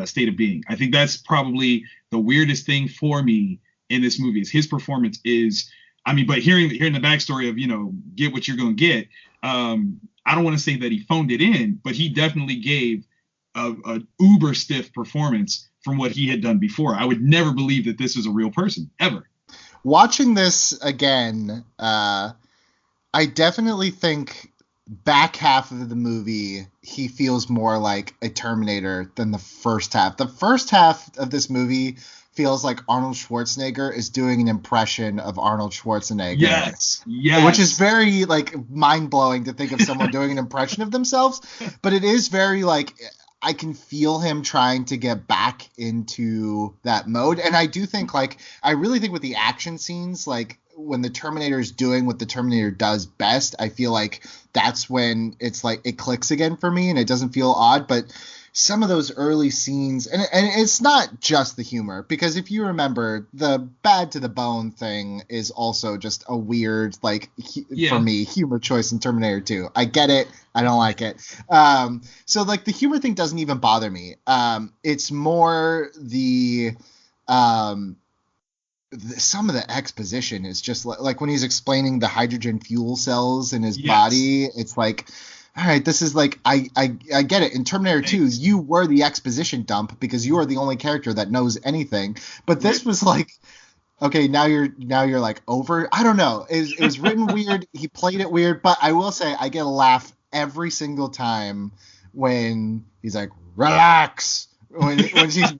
S3: state of being. I think that's probably the weirdest thing for me in this movie, is his performance is, but hearing the backstory of, get what you're going to get. I don't want to say that he phoned it in, but he definitely gave a uber stiff performance from what he had done before. I would never believe that this was a real person, ever.
S1: Watching this again, I definitely think back half of the movie, he feels more like a Terminator than the first half. The first half of this movie feels like Arnold Schwarzenegger is doing an impression of Arnold Schwarzenegger.
S3: Yes.
S1: Which is very, like, mind-blowing to think of someone doing an impression of themselves. But it is very, like, I can feel him trying to get back into that mode. And I do think, like, I really think with the action scenes, like, when the Terminator is doing what the Terminator does best, I feel like that's when it's like it clicks again for me and it doesn't feel odd. But some of those early scenes, and it's not just the humor, because if you remember, the bad to the bone thing is also just a weird, like, for me, humor choice in Terminator 2. I get it. I don't like it. So, like, the humor thing doesn't even bother me. It's more some of the exposition is just like when he's explaining the hydrogen fuel cells in his body. It's like, all right, this is like, I get it. In Terminator 2, you were the exposition dump because you are the only character that knows anything. But this was like, okay, now you're like over. I don't know. It was written weird. He played it weird. But I will say, I get a laugh every single time when he's like, relax. When she's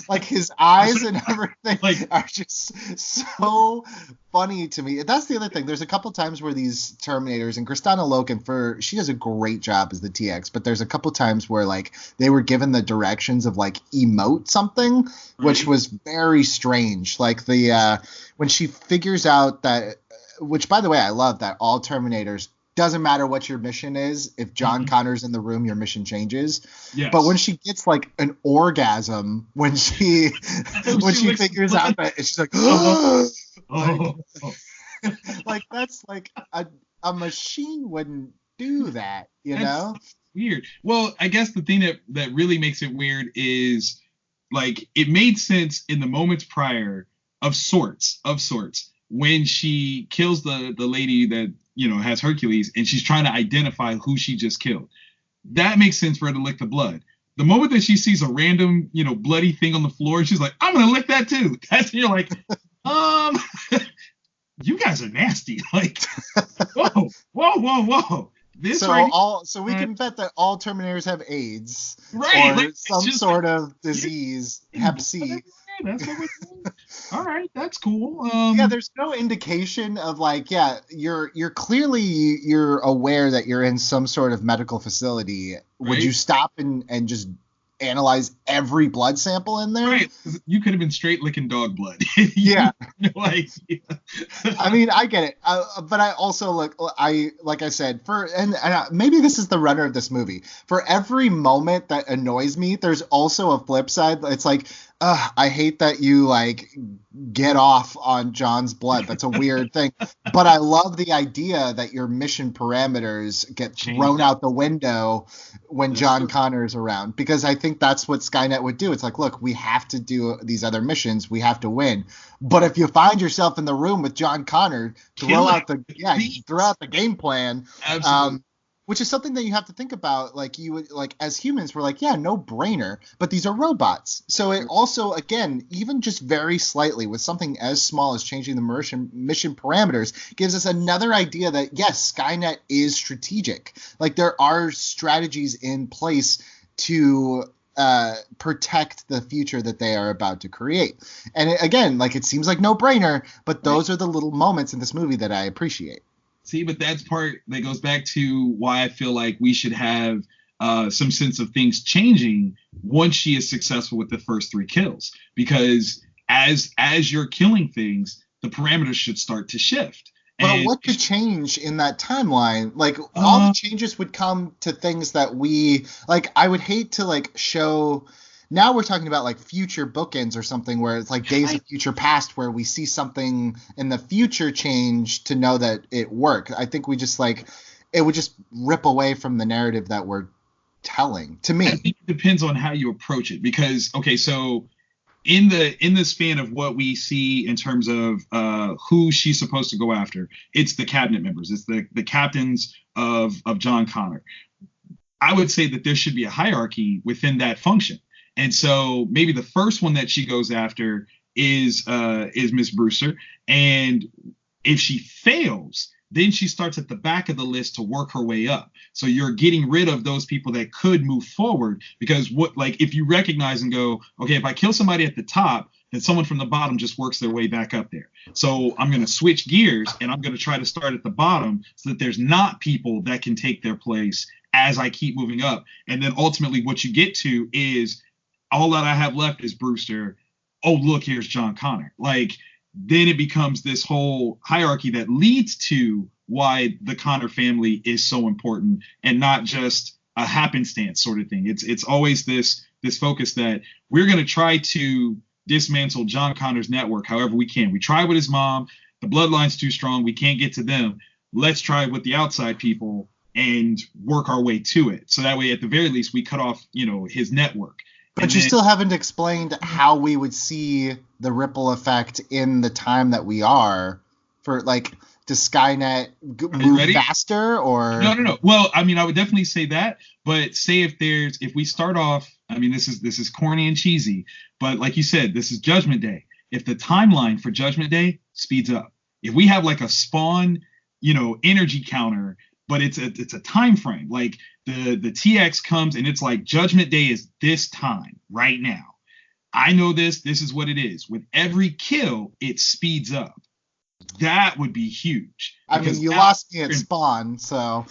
S1: like, his eyes and everything are just so funny to me. That's the other thing. There's a couple times where these Terminators, and Kristanna Loken, she does a great job as the TX, but there's a couple times where, like, they were given the directions of, like, emote something, which was very strange. Like when she figures out that, which, by the way, I love that all Terminators, doesn't matter what your mission is. If John Connor's in the room, your mission changes. Yes. But when she gets like an orgasm, when she figures out that, she's like, like, that's like a machine wouldn't do that, know?
S3: Weird. Well, I guess the thing that really makes it weird is, like, it made sense in the moments prior of sorts when she kills the lady that has Hercules, and she's trying to identify who she just killed. That makes sense for her to lick the blood. The moment that she sees a random, bloody thing on the floor, she's like, I'm gonna lick that too. That's when you're like, you guys are nasty. Like, whoa.
S1: So we can bet that all Terminators have AIDS,
S3: right?
S1: Or some sort of disease, Hep C.
S3: That's what we're doing. All right, that's cool.
S1: Yeah, there's no indication of like, yeah, you're clearly you're aware that you're in some sort of medical facility. Would
S3: Right?
S1: you stop and just analyze every blood sample in there?
S3: Right. 'Cause you could have been straight licking dog blood.
S1: Yeah.
S3: No idea.
S1: I mean, I get it, but I also like I said, maybe this is the runner of this movie. For every moment that annoys me, there's also a flip side. It's like, I hate that you like get off on John's blood. That's a weird thing, but I love the idea that your mission parameters get thrown out the window when John Connor is around, because I think that's what Skynet would do. It's like, look, we have to do these other missions, we have to win. But if you find yourself in the room with John Connor, throw out the game plan.
S3: Absolutely.
S1: Which is something that you have to think about. Like you would, like as humans, we're like, yeah, no brainer. But these are robots, so it also, again, even just very slightly with something as small as changing the mission parameters, gives us another idea that yes, Skynet is strategic. Like there are strategies in place to protect the future that they are about to create. And again, like it seems like no brainer, but those are the little moments in this movie that I appreciate.
S3: See, but that's part that goes back to why I feel like we should have some sense of things changing once she is successful with the first 3 kills. Because as you're killing things, the parameters should start to shift.
S1: But what could change in that timeline? Like all the changes would come to things that we like. I would hate to like show. Now we're talking about like future bookends or something where it's like Days of Future Past, where we see something in the future change to know that it worked. I think we just like it would just rip away from the narrative that we're telling. To me,
S3: I think it depends on how you approach it, because okay, so in the span of what we see in terms of who she's supposed to go after, it's the cabinet members, it's the captains of John Connor. I would say that there should be a hierarchy within that function. And so maybe the first one that she goes after is Miss Brewster. And if she fails, then she starts at the back of the list to work her way up. So you're getting rid of those people that could move forward, because if you recognize and go, okay, if I kill somebody at the top, then someone from the bottom just works their way back up there. So I'm going to switch gears and I'm going to try to start at the bottom so that there's not people that can take their place as I keep moving up. And then ultimately what you get to is, all that I have left is Brewster. Oh, look, here's John Connor. Like, then it becomes this whole hierarchy that leads to why the Connor family is so important, and not just a happenstance sort of thing. It's always this focus that we're going to try to dismantle John Connor's network however we can. We try with his mom. The bloodline's too strong. We can't get to them. Let's try with the outside people and work our way to it. So that way, at the very least, we cut off, his network.
S1: But you still haven't explained how we would see the ripple effect in the time that we are. For like, does Skynet move faster or?
S3: No. Well, I mean, I would definitely say that. But say if we start off, I mean, this is corny and cheesy, but like you said, this is Judgment Day. If the timeline for Judgment Day speeds up, if we have like a Spawn, energy counter, but it's a time frame, like the TX comes and it's like Judgment Day is this time right now. I know this is what it is. With every kill, it speeds up. That would be huge.
S1: I mean, you lost me at Spawn, so.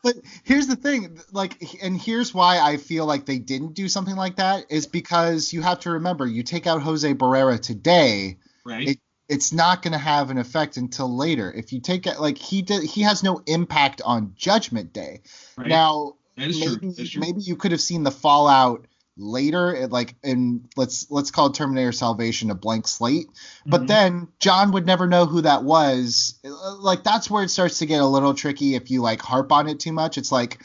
S1: But here's the thing, like, and here's why I feel like they didn't do something like that, is because you have to remember, you take out Jose Barrera today,
S3: right?
S1: It's not going to have an effect until later. If you take it, like he has no impact on Judgment Day.
S3: Right.
S1: Now,
S3: true.
S1: Maybe you could have seen the fallout later, like let's call Terminator Salvation a blank slate. But then John would never know who that was. Like that's where it starts to get a little tricky if you like harp on it too much. It's like,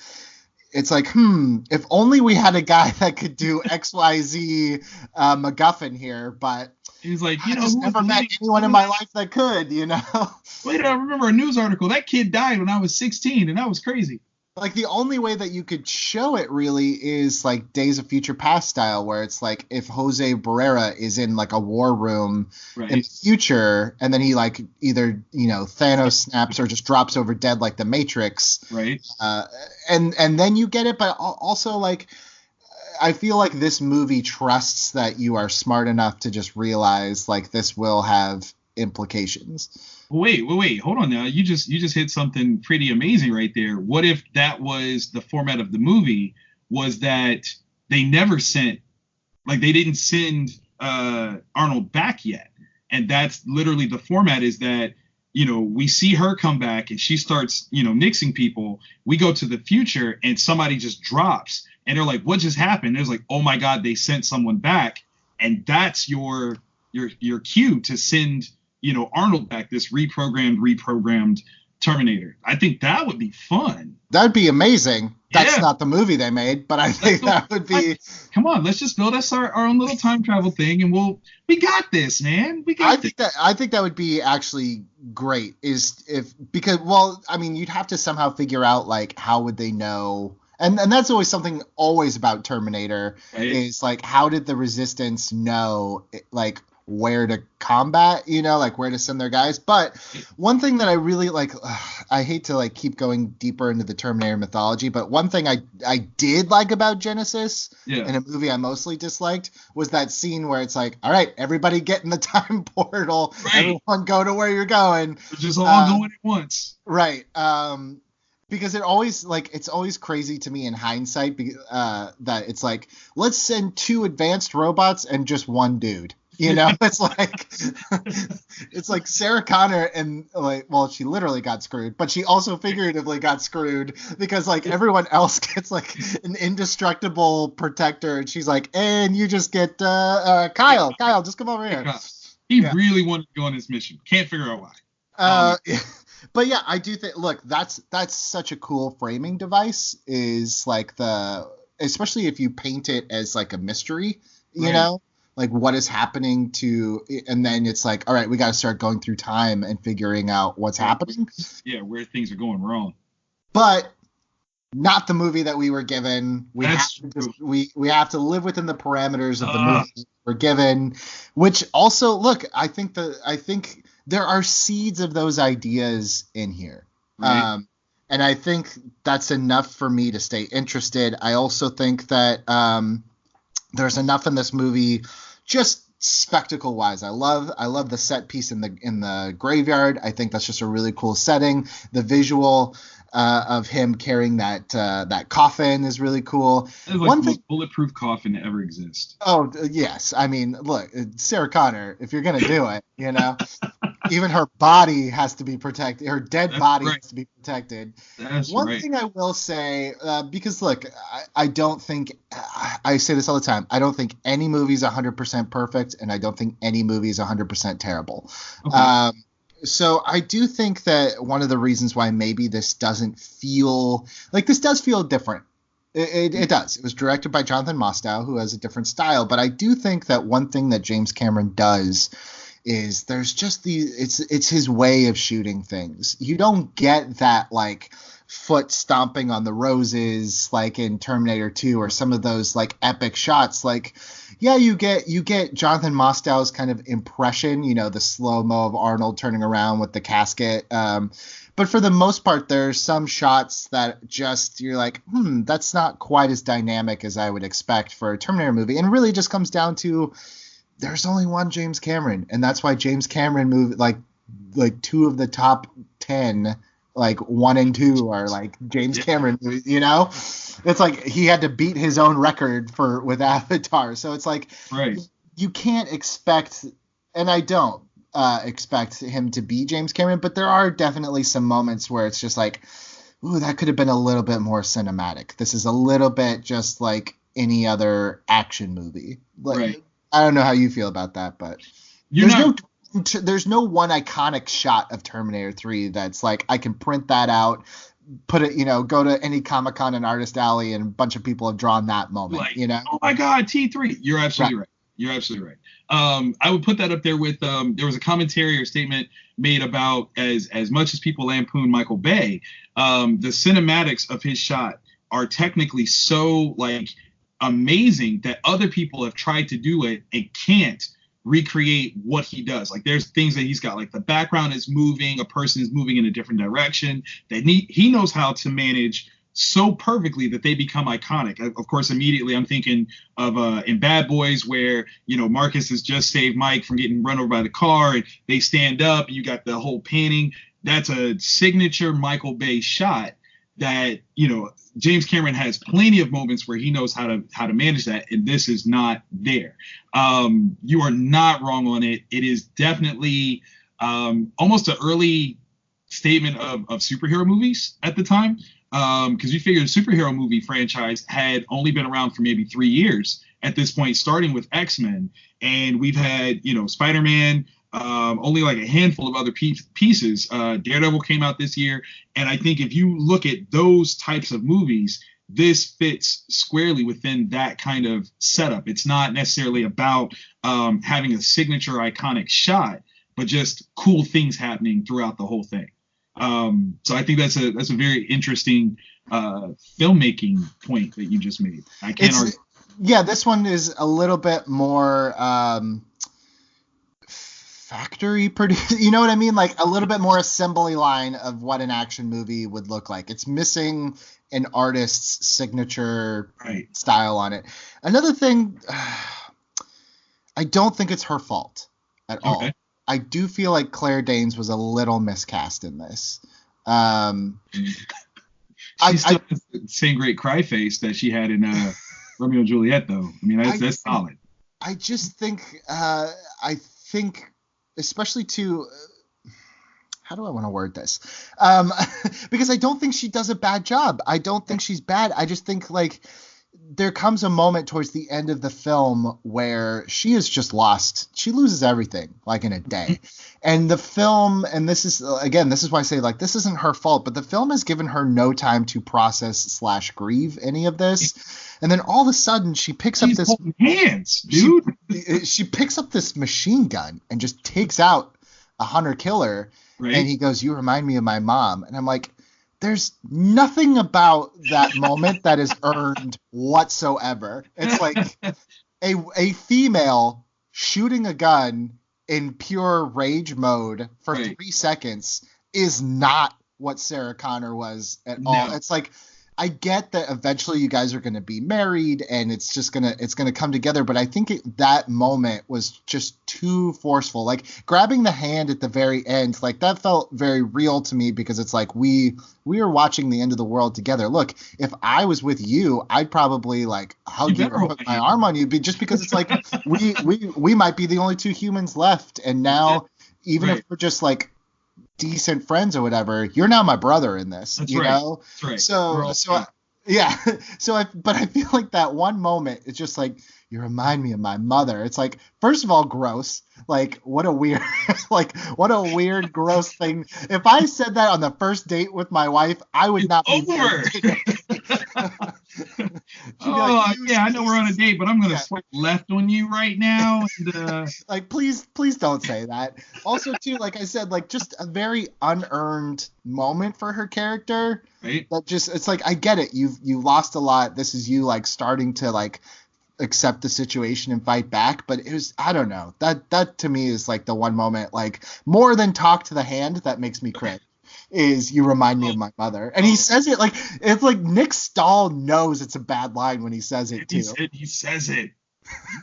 S1: if only we had a guy that could do XYZ MacGuffin here, but
S3: he's like,
S1: I just never met anyone in my life that could,
S3: Wait, I remember a news article. That kid died when I was 16, and that was crazy.
S1: Like the only way that you could show it really is like Days of Future Past style, where it's like if Jose Barrera is in like a war room in the future, and then he like either Thanos snaps or just drops over dead like the Matrix,
S3: right?
S1: And then you get it, but also like I feel like this movie trusts that you are smart enough to just realize like this will have implications.
S3: Wait, hold on now. You just hit something pretty amazing right there. What if that was the format of the movie, was that they never sent, like they didn't send Arnold back yet. And that's literally the format, is that, you know, we see her come back and she starts, you know, nixing people. We go to the future and somebody just drops and they're like, what just happened? There's like, oh my God, they sent someone back. And that's your cue to send, you know, Arnold back, this reprogrammed Terminator. I think that would be fun.
S1: That'd be amazing. That's not the movie they made, but I think that would be.
S3: Come on, let's just build us our own little time travel thing, and we got this, man.
S1: I think that would be actually great. Because I mean, you'd have to somehow figure out like how would they know, and that's always something about Terminator, right? Is like how did the Resistance know like where to combat, you know, like where to send their guys. But one thing that I really like, I hate to like keep going deeper into the Terminator mythology, but one thing I did like about Genisys in a movie I mostly disliked was that scene where it's like, all right, everybody get in the time portal, right. Everyone go to where you're going.
S3: We're just all going at once.
S1: Right. Because it's always crazy to me in hindsight that it's like, let's send 2 advanced robots and just 1 dude. You know, it's like Sarah Connor and like, well, she literally got screwed, but she also figuratively got screwed because like everyone else gets like an indestructible protector, and she's like, and you just get Kyle, just come over here.
S3: He really wanted to go on this mission. Can't figure out
S1: why. But yeah, I do think. Look, that's such a cool framing device. Is like especially if you paint it as like a mystery, you know. Like what is happening and then it's like, all right, we got to start going through time and figuring out what's happening.
S3: Yeah, where things are going wrong.
S1: But not the movie that we were given. We have to live within the parameters of the movie we're given. Which also, look, I think there are seeds of those ideas in here. Right. And I think that's enough for me to stay interested. I also think that there's enough in this movie, just spectacle wise. I love the set piece in the graveyard. I think that's just a really cool setting. The visual of him carrying that coffin is really cool.
S3: It's like the most bulletproof coffin to ever exist.
S1: Oh yes, I mean, look, Sarah Connor, if you're gonna do it, you know, even her body has to be protected. Her dead body has to be protected.
S3: That's
S1: One thing I will say, because look, I don't think, I say this all the time, I don't think any movie is 100% perfect, and I don't think any movie is 100% terrible. Okay. So I do think that one of the reasons why maybe this doesn't feel like, this does feel different. It does. It was directed by Jonathan Mostow, who has a different style. But I do think that one thing that James Cameron does is there's just it's his way of shooting things. You don't get that like foot stomping on the roses like in Terminator 2 or some of those like epic shots. Like, yeah, you get Jonathan Mostow's kind of impression, you know, the slow-mo of Arnold turning around with the casket. But for the most part, there's some shots that just you're like, that's not quite as dynamic as I would expect for a Terminator movie. And really just comes down to there's only one James Cameron, and that's why James Cameron moved like 2 of the top 10, like 1 and 2 are like James Cameron movies, you know? It's like he had to beat his own record with Avatar. So it's like you can't expect, and I don't expect him to be James Cameron, but there are definitely some moments where it's just like, ooh, that could have been a little bit more cinematic. This is a little bit just like any other action movie. Like, I don't know how you feel about that, but there's no one iconic shot of Terminator 3 that's like I can print that out, put it, you know, go to any Comic-Con and Artist Alley and a bunch of people have drawn that moment, like, you know?
S3: Oh my God, T3. You're absolutely right. You're absolutely right. I would put that up there with there was a commentary or statement made about as much as people lampoon Michael Bay, the cinematics of his shot are technically so like amazing that other people have tried to do it and can't recreate what he does. Like there's things that he's got, like the background is moving, a person is moving in a different direction, that he knows how to manage so perfectly that they become iconic. Of course, immediately I'm thinking of in Bad Boys, where, you know, Marcus has just saved Mike from getting run over by the car, and they stand up, you got the whole panning. That's a signature Michael Bay shot that, you know, James Cameron has plenty of moments where he knows how to manage that, and this is not there. You are not wrong on it. It is definitely almost an early statement of superhero movies at the time, because you figure the superhero movie franchise had only been around for maybe 3 years at this point, starting with X-Men, and we've had, you know, Spider-Man, only like a handful of other pieces. Daredevil came out this year, and I think if you look at those types of movies, this fits squarely within that kind of setup. It's not necessarily about having a signature iconic shot, but just cool things happening throughout the whole thing. So I think that's a very interesting filmmaking point that you just made. I can't argue.
S1: Yeah, this one is a little bit more factory produced, you know what I mean? Like a little bit more assembly line of what an action movie would look like. It's missing an artist's signature style on it. Another thing, I don't think it's her fault at all. I do feel like Claire Danes was a little miscast in this.
S3: She still has the same great cry face that she had in Romeo and Juliet, though. I mean, that's solid.
S1: I just think, especially to, how do I want to word this? Because I don't think she does a bad job. I don't think she's bad. I just think, like, there comes a moment towards the end of the film where she is just lost. She loses everything, like, in a day. And the film, and this is why I say, like, this isn't her fault, but the film has given her no time to process / grieve any of this. And then all of a sudden she picks up this
S3: hands, dude.
S1: She picks up this machine gun and just takes out a hunter killer. Right. And he goes, "You remind me of my mom." And I'm like, there's nothing about that moment that is earned whatsoever. It's like a female shooting a gun in pure rage mode for 3 seconds is not what Sarah Connor was at all. It's like, I get that eventually you guys are going to be married and it's going to come together. But I think that moment was just too forceful. Like grabbing the hand at the very end, like that felt very real to me, because it's like, we are watching the end of the world together. Look, if I was with you, I'd probably like hug you or put my arm on you, just because it's like, we might be the only two humans left. And now, even if we're just like decent friends or whatever, you're now my brother in this. That's know? That's right. But I feel like that one moment, it's just like, you remind me of my mother. It's like, first of all, gross. Like, what a weird, gross thing. If I said that on the first date with my wife, I would not be
S3: over. I know we're on a date, but I'm going to swipe left on you right now. And,
S1: like, please don't say that. Also, too, like I said, like, just a very unearned moment for her character.
S3: Right.
S1: That just, it's like, I get it. You lost a lot. This is you, like, starting to, like, accept the situation and fight back. But it was, I don't know. That to me is, like, the one moment, like, more than talk to the hand that makes me cringe. Is you remind me of my mother. And he says it like, it's like Nick Stahl knows it's a bad line when he says it too.
S3: He says it.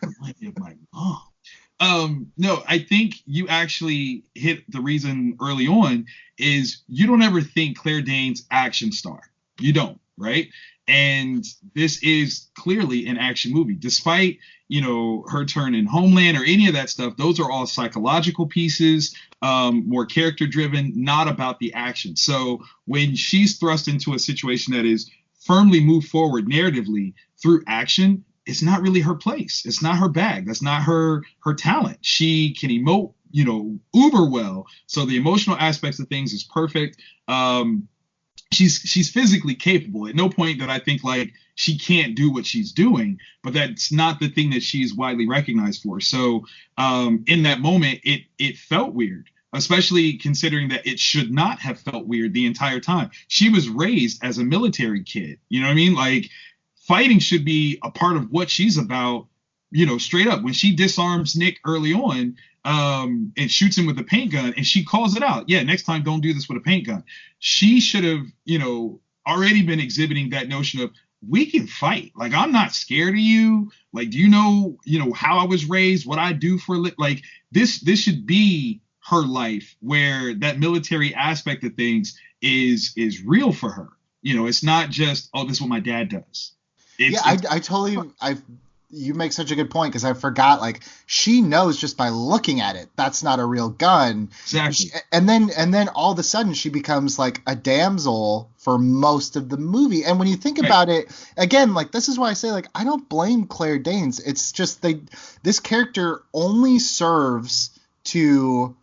S3: You remind me of my mom. No, I think you actually hit the reason early on is you don't ever think Claire Danes action star. You don't, right? And this is clearly an action movie, despite, her turn in Homeland or any of that stuff. Those are all psychological pieces, more character driven, not about the action. So when she's thrust into a situation that is firmly moved forward narratively through action, it's not really her place. It's not her bag. That's not her talent. She can emote, uber well. So the emotional aspects of things is perfect. She's physically capable. At no point that I think like she can't do what she's doing, but that's not the thing that she's widely recognized for. So in that moment, it felt weird, especially considering that it should not have felt weird the entire time. She was raised as a military kid. You know what I mean? Like fighting should be a part of what she's about, straight up. When she disarms Nick early on, and shoots him with a paint gun, and she calls it out. Yeah, next time don't do this with a paint gun. She should have, already been exhibiting that notion of, we can fight. Like, I'm not scared of you. Like, do you know how I was raised, what I do for like this should be her life, where that military aspect of things is real for her. It's not just, oh, this is what my dad does.
S1: I totally, you make such a good point, because I forgot, like, she knows just by looking at it that's not a real gun.
S3: Exactly.
S1: And then all of a sudden she becomes like a damsel for most of the movie. And when you think about it, again, like, this is why I say, like, I don't blame Claire Danes. It's just this character only serves to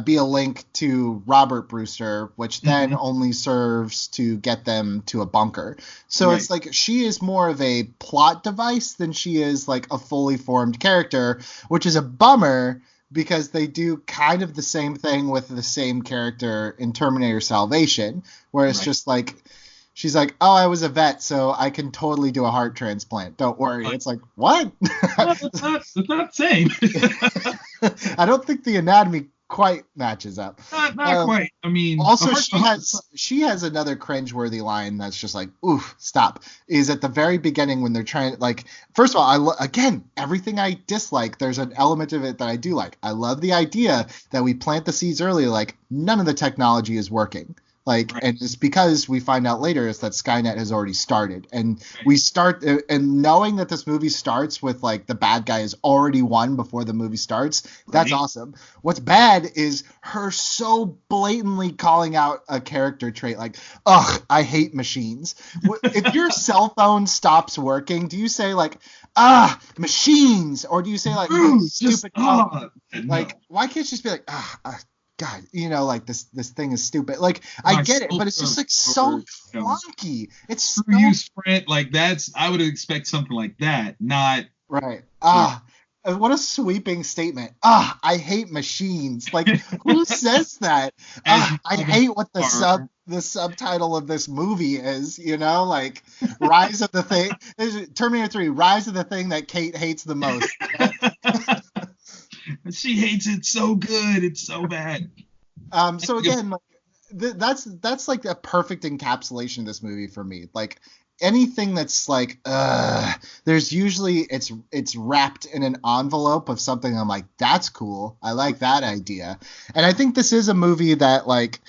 S1: be a link to Robert Brewster, which then only serves to get them to a bunker. So it's like, she is more of a plot device than she is like a fully formed character, which is a bummer, because they do kind of the same thing with the same character in Terminator Salvation, where it's just like, she's like, oh, I was a vet, so I can totally do a heart transplant. Don't worry. It's like, what?
S3: It's not the same.
S1: I don't think the anatomy quite matches up.
S3: Not quite. I mean,
S1: also she has another cringeworthy line that's just like, oof, stop. Is at the very beginning when they're trying, like, first of all, again, everything I dislike, there's an element of it that I do like. I love the idea that we plant the seeds early, like, none of the technology is working. Like, and it's because we find out later is that Skynet has already started, and we start, and knowing that this movie starts with like the bad guy has already won before the movie starts. That's awesome. What's bad is her so blatantly calling out a character trait, like, ugh, I hate machines. If your cell phone stops working, do you say like, machines, or do you say like, stupid? Like, why can't you just be like, God, like this thing is stupid. Like, I get it, but it's just like so clunky. It's so
S3: you sprint, like, I would expect something like that, not
S1: right. What a sweeping statement. I hate machines. Like, who says that? I hate what the subtitle of this movie is, like Rise of the Thing. Terminator 3, Rise of the Thing that Kate hates the most.
S3: She hates it so good. It's so bad.
S1: So again, like, that's like a perfect encapsulation of this movie for me. Like, anything that's like, there's usually it's wrapped in an envelope of something I'm like, that's cool. I like that idea. And I think this is a movie that, like,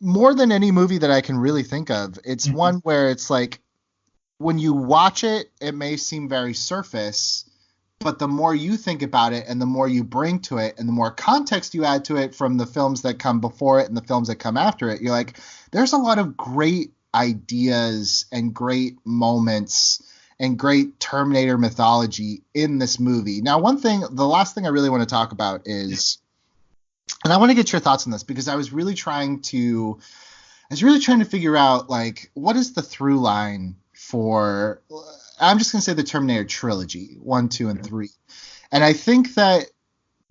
S1: more than any movie that I can really think of, it's one where it's like, when you watch it, it may seem very surface, but the more you think about it and the more you bring to it and the more context you add to it from the films that come before it and the films that come after it, you're like, there's a lot of great ideas and great moments and great Terminator mythology in this movie. Now, the last thing I really want to talk about is, and I want to get your thoughts on this, because I was really trying to figure out, like, what is the through line for, I'm just going to say the Terminator trilogy, 1, 2, and 3. And I think that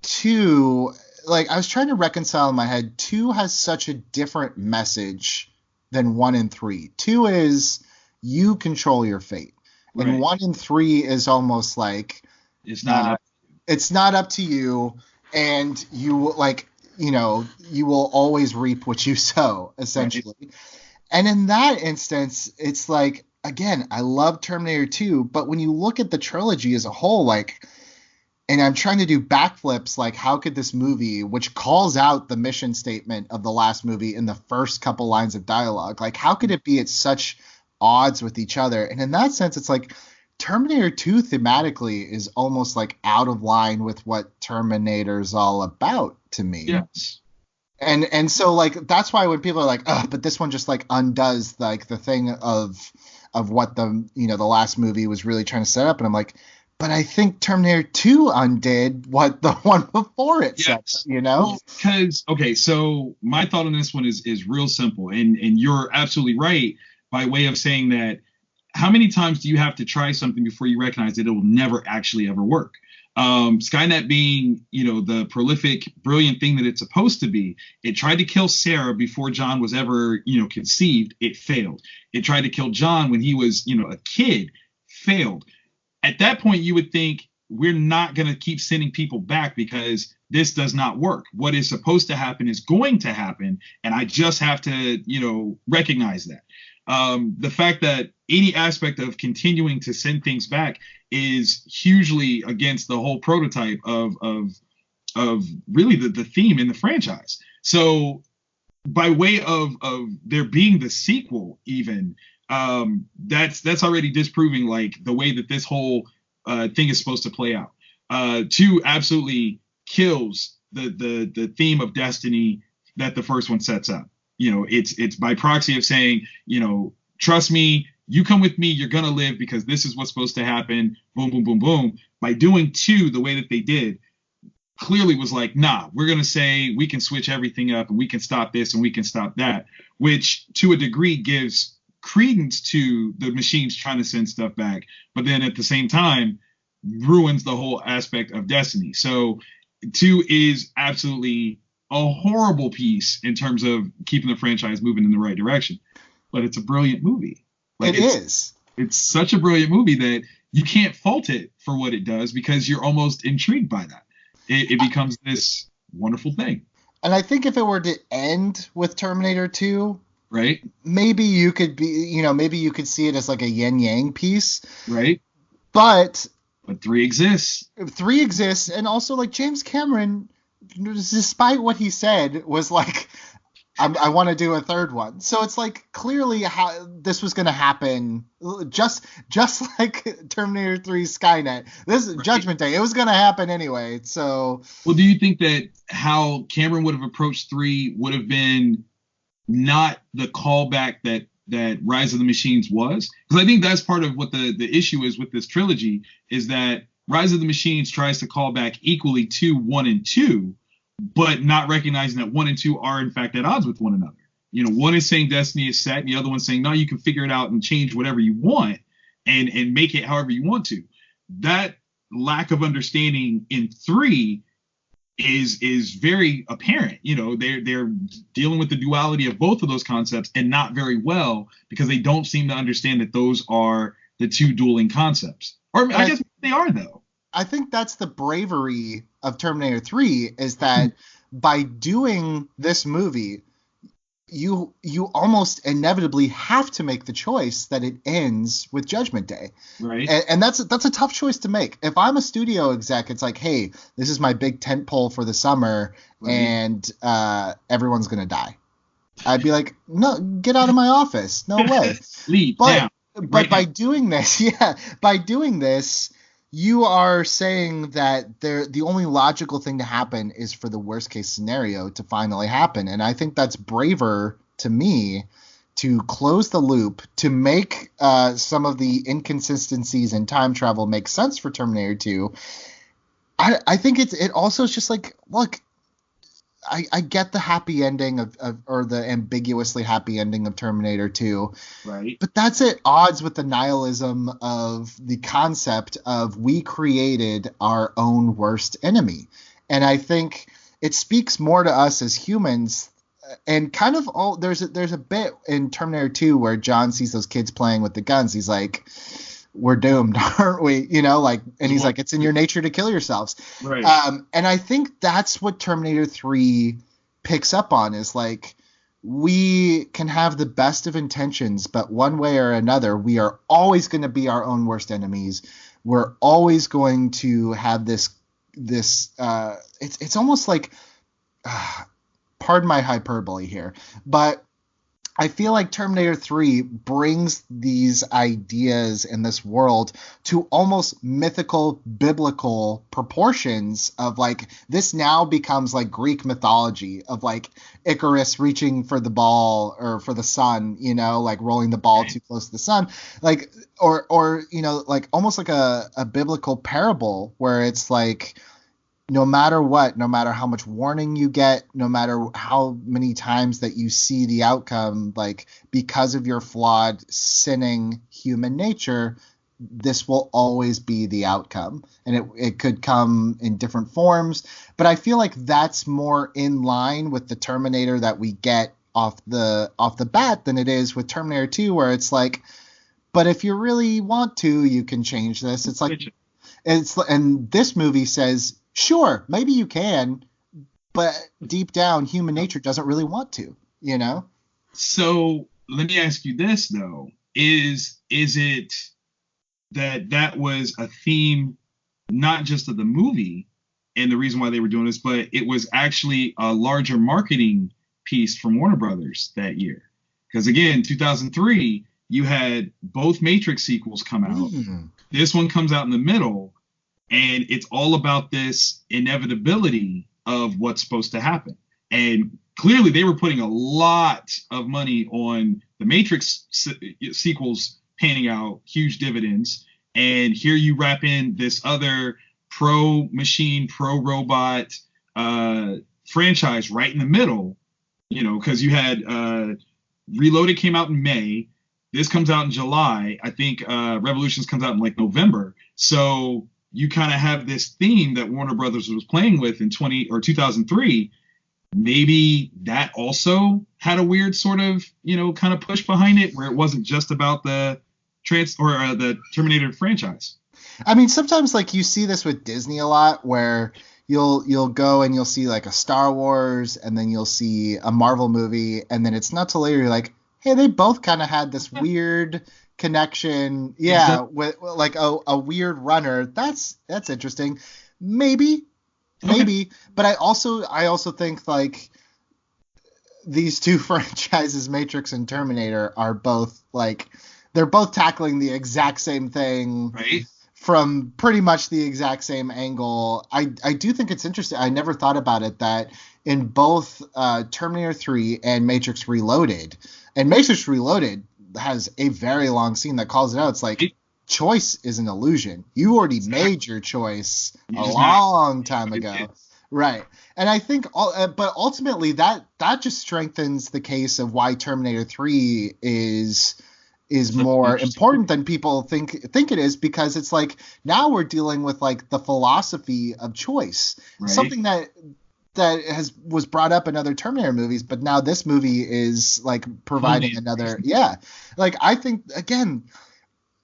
S1: 2, like, I was trying to reconcile in my head, 2 has such a different message than 1 and 3. 2 is you control your fate. Right. And 1 and 3 is almost like it's not up to you, and you, like, you will always reap what you sow, essentially. Right. And in that instance, it's like, again, I love Terminator 2, but when you look at the trilogy as a whole, like, and I'm trying to do backflips, like, how could this movie, which calls out the mission statement of the last movie in the first couple lines of dialogue, like, how could it be at such odds with each other? And in that sense, it's like Terminator 2 thematically is almost like out of line with what Terminator's all about to me.
S3: Yes.
S1: And so, like, that's why when people are like, but this one just, like, undoes, like, the thing of what the last movie was really trying to set up. And I'm like, but I think Terminator 2 undid what the one before it set up,
S3: Because, okay, so my thought on this one is real simple. And you're absolutely right by way of saying that, how many times do you have to try something before you recognize that it will never actually ever work? Skynet being, the prolific, brilliant thing that it's supposed to be, it tried to kill Sarah before John was ever, conceived. It failed. It tried to kill John when he was, a kid. Failed. At that point, you would think, we're not going to keep sending people back because this does not work. What is supposed to happen is going to happen. And I just have to, recognize that. The fact that any aspect of continuing to send things back is hugely against the whole prototype of really the theme in the franchise. So by way of there being the sequel, even that's already disproving like the way that this whole thing is supposed to play out. Two absolutely kills the theme of destiny that the first one sets up. You know, it's by proxy of saying, you know, trust me, you come with me, you're gonna live because this is what's supposed to happen. Boom, boom, boom, boom. By doing two the way that they did, clearly was like, nah, we're going to say we can switch everything up and we can stop this and we can stop that, which to a degree gives credence to the machines trying to send stuff back, but then at the same time ruins the whole aspect of destiny. So 2 is absolutely a horrible piece in terms of keeping the franchise moving in the right direction, but it's a brilliant movie. Like, it's such a brilliant movie that you can't fault it for what it does because you're almost intrigued by that. It becomes this wonderful thing.
S1: And I think if it were to end with Terminator 2,
S3: right?
S1: Maybe you could maybe you could see it as like a yin-yang piece.
S3: Right.
S1: But
S3: 3 exists.
S1: 3 exists. And also, like, James Cameron, despite what he said, was like, I want to do a third one. So it's like clearly how this was going to happen, just like Terminator 3 Skynet. This right. Judgment Day, it was going to happen anyway. So,
S3: well, do you think that how Cameron would have approached 3 would have been not the callback that Rise of the Machines was? Because I think that's part of what the issue is with this trilogy, is that Rise of the Machines tries to call back equally to 1 and 2, but not recognizing that 1 and 2 are in fact at odds with one another. You know, one is saying destiny is set, and the other one's saying, no, you can figure it out and change whatever you want and make it however you want to. That lack of understanding in 3 is very apparent. You know, they're dealing with the duality of both of those concepts, and not very well, because they don't seem to understand that those are the 2 dueling concepts. Or I guess they are, though.
S1: I think that's the bravery of Terminator 3, is that by doing this movie, you almost inevitably have to make the choice that it ends with Judgment Day.
S3: Right.
S1: And that's a tough choice to make. If I'm a studio exec, it's like, hey, this is my big tentpole for the summer, right, and everyone's going to die. I'd be like, no, get out of my office. No way.
S3: Leave.
S1: But by doing this, you are saying that the only logical thing to happen is for the worst case scenario to finally happen. And I think that's braver to me, to close the loop, to make some of the inconsistencies in time travel make sense for Terminator 2. I think it also is just like, look, I get the happy ending or the ambiguously happy ending of Terminator 2.
S3: Right.
S1: But that's at odds with the nihilism of the concept of we created our own worst enemy. And I think it speaks more to us as humans. And kind of there's a bit in Terminator 2 where John sees those kids playing with the guns. He's like, we're doomed, aren't we? You know, like, and he's like, it's in your nature to kill yourselves.
S3: Right.
S1: And I think that's what Terminator 3 picks up on, is like, we can have the best of intentions, but one way or another, we are always going to be our own worst enemies. We're always going to have this it's almost like, pardon my hyperbole here, but I feel like Terminator 3 brings these ideas in this world to almost mythical, biblical proportions of, like, this now becomes like Greek mythology of, like, Icarus reaching for the ball or for the sun, you know, like rolling the ball too close to the sun, like, or you know, like almost like a biblical parable where it's like, no matter what, no matter how much warning you get, no matter how many times that you see the outcome, like, because of your flawed, sinning human nature, this will always be the outcome. And it could come in different forms. But I feel like that's more in line with the Terminator that we get off the bat than it is with Terminator 2, where it's like, but if you really want to, you can change this. It's like, and this movie says, sure, maybe you can, but deep down, human nature doesn't really want to, you know?
S3: So let me ask you this though: is it that was a theme not just of the movie and the reason why they were doing this, but it was actually a larger marketing piece from Warner Brothers that year? Because again, 2003, you had both Matrix sequels come out. This one comes out in the middle, and it's all about this inevitability of what's supposed to happen. And clearly, they were putting a lot of money on the Matrix sequels panning out, huge dividends. And here you wrap in this other pro-machine, pro-robot franchise right in the middle, because you had Reloaded came out in May. This comes out in July. I think Revolutions comes out in like November. So you kind of have this theme that Warner Brothers was playing with in 2003. Maybe that also had a weird sort of, kind of push behind it, where it wasn't just about the the Terminator franchise.
S1: I mean, sometimes like you see this with Disney a lot, where you'll go and you'll see like a Star Wars, and then you'll see a Marvel movie, and then it's not till later you're like, hey, they both kind of had this weird connection. Yeah, with like a weird runner. That's interesting. Maybe. But I also think like these two franchises, Matrix and Terminator, are both like, they're both tackling the exact same thing,
S3: right,
S1: from pretty much the exact same angle. I do think it's interesting. I never thought about it, that in both Terminator 3 and Matrix Reloaded, and Matrix Reloaded has a very long scene that calls it out. It's like, choice is an illusion. You already made your choice a long time ago. Right. And I think, but ultimately that just strengthens the case of why Terminator 3 is more important than people think it is, because it's like, now we're dealing with like the philosophy of choice, right? Something that was brought up in other Terminator movies, but now this movie is like providing another. Yeah. Like, I think, again,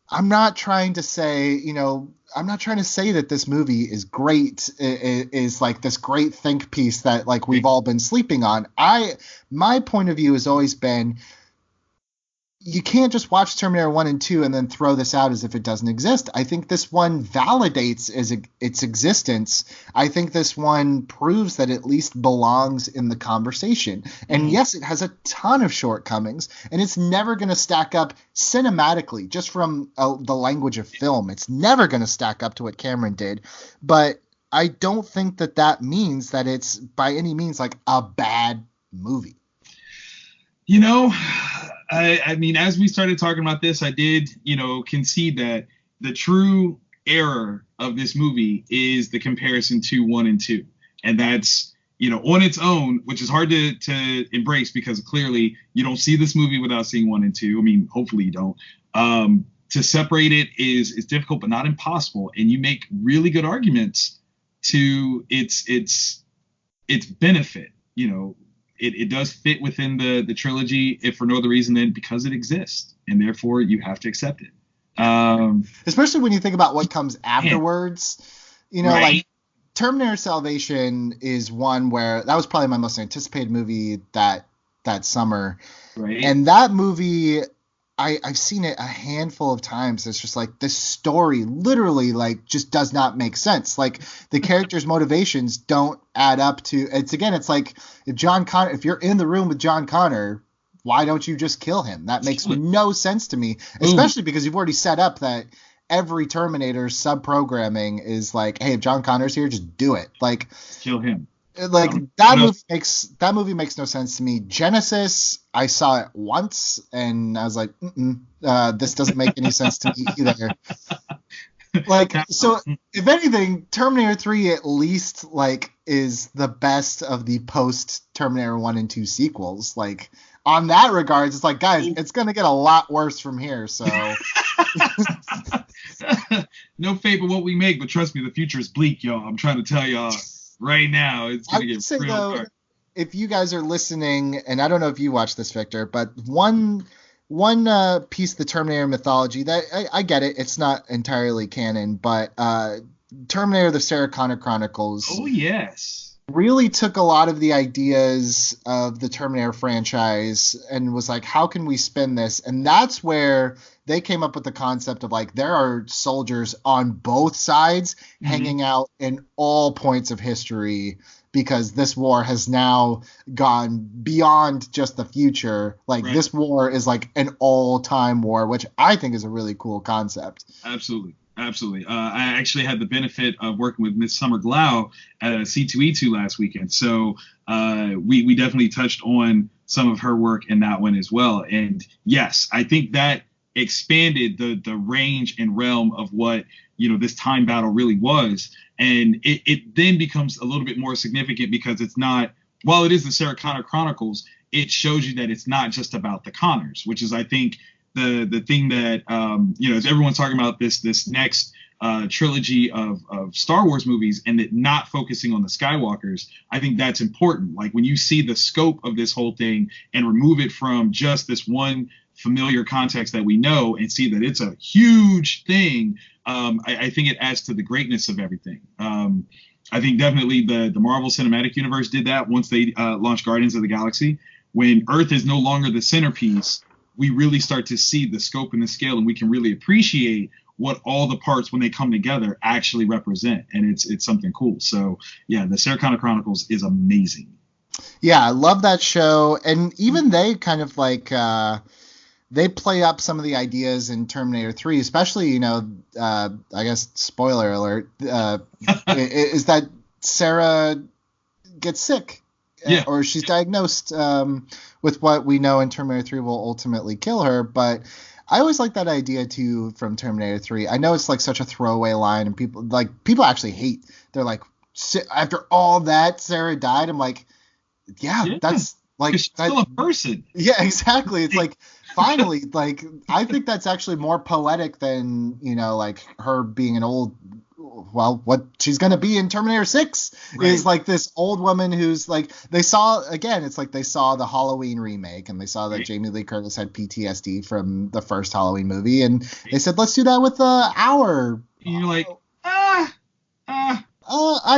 S1: I'm not trying to say that this movie is great, is like this great think piece that like we've all been sleeping on. My point of view has always been, you can't just watch Terminator 1 and 2 and then throw this out as if it doesn't exist. I think this one validates its existence. I think this one proves that it at least belongs in the conversation. And yes, it has a ton of shortcomings, and it's never going to stack up cinematically, just from the language of film. It's never going to stack up to what Cameron did. But I don't think that means that it's by any means like a bad movie.
S3: I mean, as we started talking about this, I did, concede that the true error of this movie is the comparison to 1 and 2. And that's, on its own, which is hard to embrace, because clearly you don't see this movie without seeing 1 and 2. I mean, hopefully you don't. To separate it is difficult, but not impossible. And you make really good arguments to its benefit. It does fit within the trilogy, if for no other reason than because it exists, and therefore you have to accept it.
S1: Especially when you think about what comes afterwards.
S3: Right.
S1: Like Terminator Salvation is one where that was probably my most anticipated movie that summer.
S3: Right.
S1: And that movie, I've seen it a handful of times. It's just like, this story literally like just does not make sense. Like, the characters' motivations don't add up to. It's like, if you're in the room with John Connor, why don't you just kill him? That makes no sense to me, especially because you've already set up that every Terminator's sub-programming is like, hey, if John Connor's here, just do it. Like,
S3: kill him.
S1: Like, that movie makes no sense to me. Genesis, I saw it once and I was like, this doesn't make any sense to me either. Like, so if anything, Terminator 3 at least like is the best of the post Terminator 1 and 2 sequels. Like, on that regards, it's like, guys, it's gonna get a lot worse from here. So
S3: no fate but what we make, but trust me, the future is bleak, y'all. I'm trying to tell y'all. Right now, it's going to get real dark.
S1: If you guys are listening, and I don't know if you watch this, Victor, but one piece of the Terminator mythology that I get it, it's not entirely canon, but Terminator: The Sarah Connor Chronicles.
S3: Oh yes,
S1: really took a lot of the ideas of the Terminator franchise and was like, how can we spin this? And that's where they came up with the concept of like, there are soldiers on both sides hanging out in all points of history because this war has now gone beyond just the future. Like this war is like an all-time war, which I think is a really cool concept.
S3: Absolutely. Absolutely. I actually had the benefit of working with Miss Summer Glau at a C2E2 last weekend. So we definitely touched on some of her work in that one as well. And yes, I think that expanded the range and realm of what, this time battle really was. And it then becomes a little bit more significant because it's not, while it is the Sarah Connor Chronicles, it shows you that it's not just about the Connors, which is, I think, the thing that as everyone's talking about this next trilogy of Star Wars movies and that not focusing on the Skywalkers, I think that's important. Like when you see the scope of this whole thing and remove it from just this one familiar context that we know and see that it's a huge thing, I think it adds to the greatness of everything. I think definitely the Marvel Cinematic Universe did that once they launched Guardians of the Galaxy. When Earth is no longer the centerpiece, we really start to see the scope and the scale, and we can really appreciate what all the parts, when they come together, actually represent. And it's something cool. So, yeah, the Sarah Connor Chronicles is amazing.
S1: Yeah, I love that show. And even they kind of like they play up some of the ideas in Terminator 3, especially, I guess, spoiler alert, is that Sarah gets sick.
S3: Yeah.
S1: Or she's diagnosed with what we know in Terminator 3 will ultimately kill her. But I always like that idea too from Terminator 3. I know it's like such a throwaway line, and people actually hate. They're like, after all that, Sarah died. I'm like, yeah. That's like
S3: she's still a person.
S1: Yeah, exactly. It's like finally, like I think that's actually more poetic than like her being an old. Well, what she's going to be in Terminator 6 is like this old woman who's like, it's like they saw the Halloween remake and they saw that Jamie Lee Curtis had PTSD from the first Halloween movie. And they said, let's do that with our.
S3: And you're like,
S1: I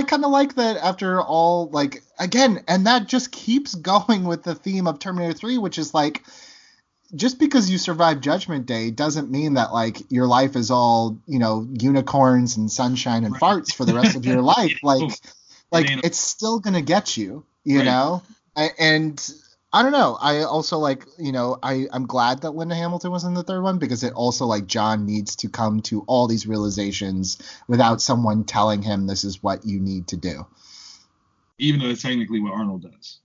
S1: kind of like that after all, like, again, and that just keeps going with the theme of Terminator 3, which is like, just because you survive Judgment Day doesn't mean that like your life is all, unicorns and sunshine and farts for the rest of your life. Like it's still going to get you, know? And I don't know. I also like, I'm glad that Linda Hamilton was in the third one because it also like John needs to come to all these realizations without someone telling him this is what you need to do.
S3: Even though it's technically what Arnold does.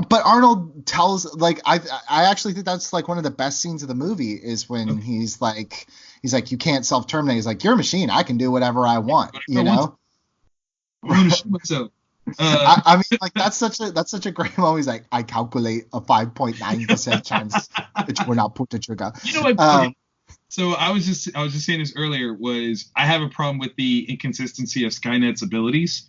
S1: But Arnold tells, like, I actually think that's like one of the best scenes of the movie is when he's like, you can't self-terminate. He's like, you're a machine. I can do whatever I want, you know? I mean, like, that's such a great moment. He's like, I calculate a 5.9% chance that you will not put the trigger.
S3: You know what? So I was just saying this earlier was I have a problem with the inconsistency of Skynet's abilities.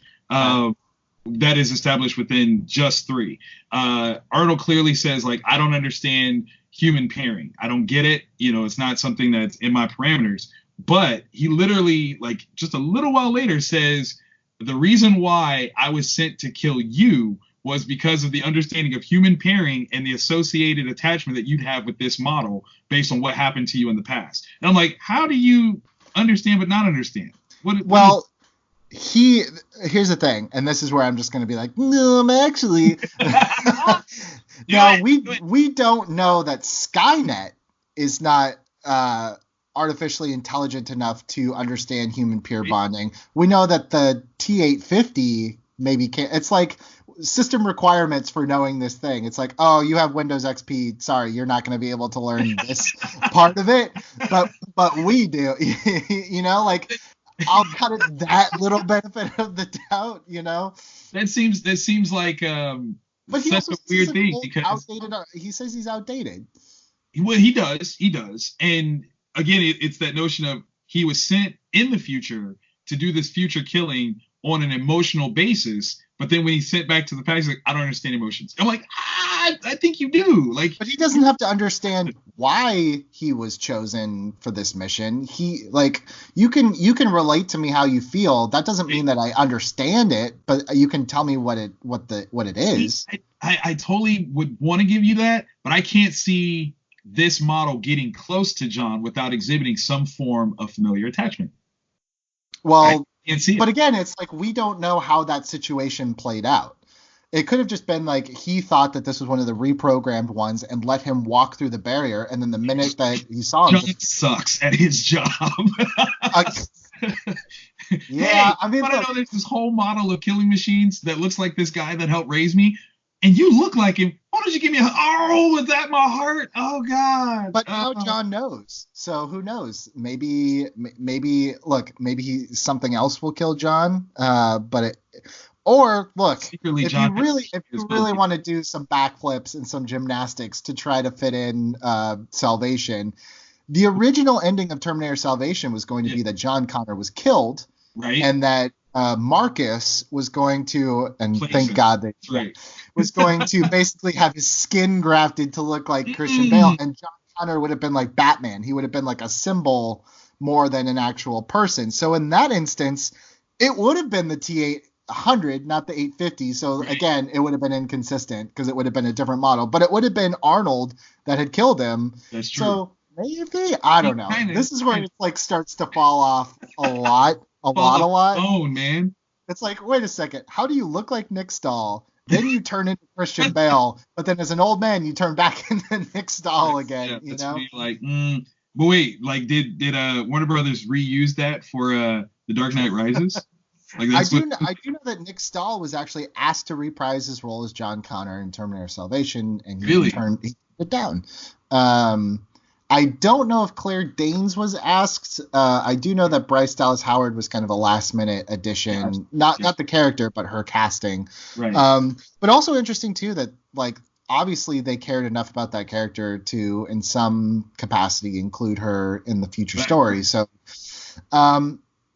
S3: That is established within just 3. Arnold clearly says, like, I don't understand human pairing. I don't get it. It's not something that's in my parameters. But he literally, like, just a little while later says, the reason why I was sent to kill you was because of the understanding of human pairing and the associated attachment that you'd have with this model based on what happened to you in the past. And I'm like, how do you understand but not understand?
S1: Here's the thing, and this is where I'm just going to be like, no, I'm actually. Now we don't know that Skynet is not artificially intelligent enough to understand human peer bonding. We know that the T850 maybe can't. It's like system requirements for knowing this thing. It's like, oh, you have Windows XP. Sorry, you're not going to be able to learn this part of it, but we do. Like. I'll cut it that little benefit of the doubt,
S3: That seems like
S1: but
S3: such a weird thing because
S1: outdated, he says he's outdated.
S3: Well, he does, and again, it's that notion of he was sent in the future to do this future killing on an emotional basis, but then when he's sent back to the past, he's like, I don't understand emotions. I'm like, I think you do. Like,
S1: but he doesn't have to understand why he was chosen for this mission. You can relate to me how you feel. That doesn't mean that I understand it, but you can tell me what it is.
S3: I totally would want to give you that, but I can't see this model getting close to John without exhibiting some form of familiar attachment.
S1: Well,
S3: I can't see it.
S1: But again, it's like we don't know how that situation played out. It could have just been like he thought that this was one of the reprogrammed ones and let him walk through the barrier, and then the minute that he saw him,
S3: John sucks at his job.
S1: Yeah,
S3: hey,
S1: I mean,
S3: I know there's this whole model of killing machines that looks like this guy that helped raise me, and you look like him. Why don't you give me was that my heart? Oh God!
S1: But now John knows, so who knows? Maybe something else will kill John. Or look,
S3: secretly,
S1: if
S3: John
S1: you really want to do some backflips and some gymnastics to try to fit in Salvation, the original ending of Terminator Salvation was going to be that John Connor was killed,
S3: right,
S1: and that Marcus was going to, and thank God that was going to basically have his skin grafted to look like Christian Bale, and John Connor would have been like Batman. He would have been like a symbol more than an actual person. So in that instance, it would have been the T800, not the 850. So again, it would have been inconsistent because it would have been a different model, but it would have been Arnold that had killed him.
S3: That's true.
S1: So maybe, I don't know. This is where it like starts to fall off a lot.
S3: Oh man.
S1: It's like, wait a second, how do you look like Nick Stahl? Then you turn into Christian Bale, but then as an old man, you turn back into Nick Stahl again.
S3: Yeah,
S1: you know,
S3: like, but wait, like, did Warner Brothers reuse that for The Dark Knight Rises? Like,
S1: I do know that Nick Stahl was actually asked to reprise his role as John Connor in Terminator Salvation, and he turned it down. I don't know if Claire Danes was asked. I do know that Bryce Dallas Howard was kind of a last minute addition, not the character, but her casting.
S3: Right.
S1: But also interesting too that like obviously they cared enough about that character to, in some capacity, include her in the future story. So,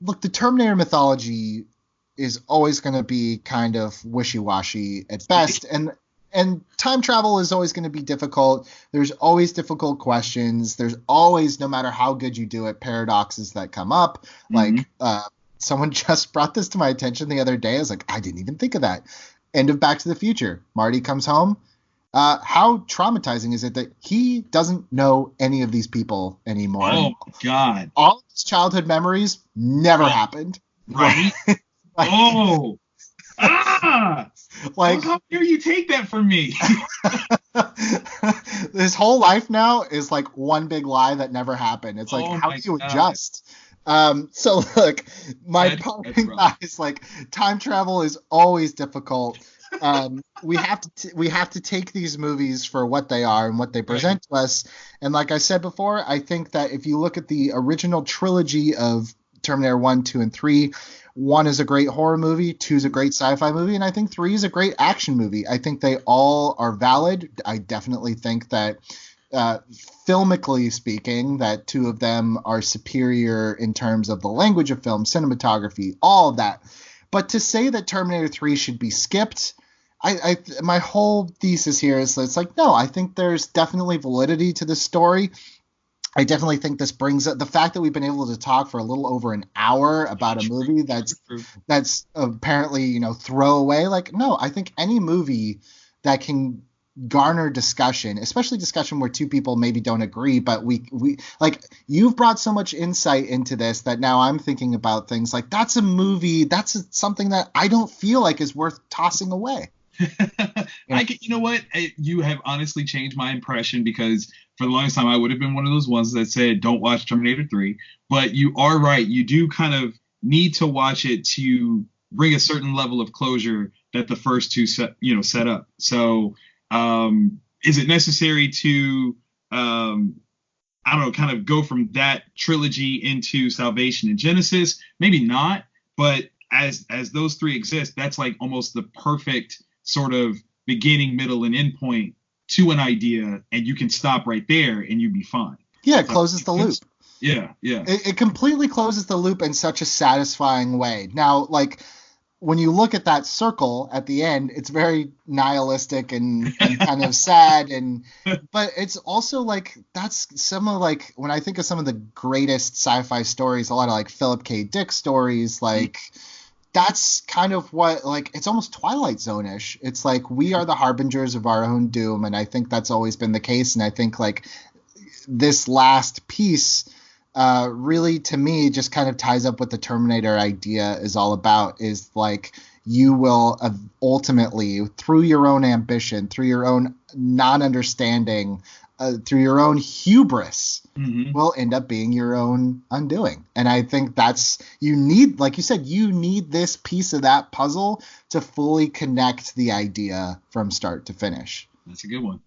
S1: look, the Terminator mythology is always going to be kind of wishy-washy at best, and time travel is always going to be difficult. There's always difficult questions. There's always, no matter how good you do it, paradoxes that come up. Like, someone just brought this to my attention the other day. I was like, I didn't even think of that. End of Back to the Future. Marty comes home. How traumatizing is it that he doesn't know any of these people anymore?
S3: Oh, my God.
S1: All of his childhood memories never happened.
S3: Right? Like, how dare you take that from me?
S1: His whole life now is like one big lie that never happened. It's like, how do you adjust? So look, my parting thought is like, time travel is always difficult. We have to take these movies for what they are and what they present to us. And like I said before, I think that if you look at the original trilogy of Terminator 1, 2, and 3, 1 is a great horror movie, 2 is a great sci-fi movie, and I think 3 is a great action movie. I think they all are valid. I definitely think that filmically speaking, that 2 of them are superior in terms of the language of film, cinematography, all of that. But to say that Terminator 3 should be skipped, my whole thesis here is that it's like, no, I think there's definitely validity to this story. I definitely think this brings up the fact that we've been able to talk for a little over an hour about a movie that's apparently, throwaway. Like, no, I think any movie that can garner discussion, especially discussion where two people maybe don't agree, but we like, you've brought so much insight into this that now I'm thinking about things like, that's a movie, that's something that I don't feel like is worth tossing away.
S3: You know what? You have honestly changed my impression, because for the longest time I would have been one of those ones that said don't watch Terminator 3. But you are right. You do kind of need to watch it to bring a certain level of closure that the first two set up. So is it necessary to I don't know, kind of go from that trilogy into Salvation and Genesis? Maybe not. But as those three exist, that's like almost the perfect sort of beginning, middle, and end point to an idea, and you can stop right there and you'd be fine.
S1: Yeah, it closes the loop.
S3: Yeah.
S1: It completely closes the loop in such a satisfying way. Now, like, when you look at that circle at the end, it's very nihilistic and kind of sad, but it's also like that's some of like when I think of some of the greatest sci-fi stories, a lot of like Philip K. Dick stories, like that's kind of what, like, it's almost Twilight Zone-ish. It's like we are the harbingers of our own doom, and I think that's always been the case. And I think like this last piece really, to me, just kind of ties up what the Terminator idea is all about, is like you will ultimately, through your own ambition, through your own non-understanding, through your own hubris, will end up being your own undoing. And I think that's, you need, like you said, you need this piece of that puzzle to fully connect the idea from start to finish.
S3: That's a good one.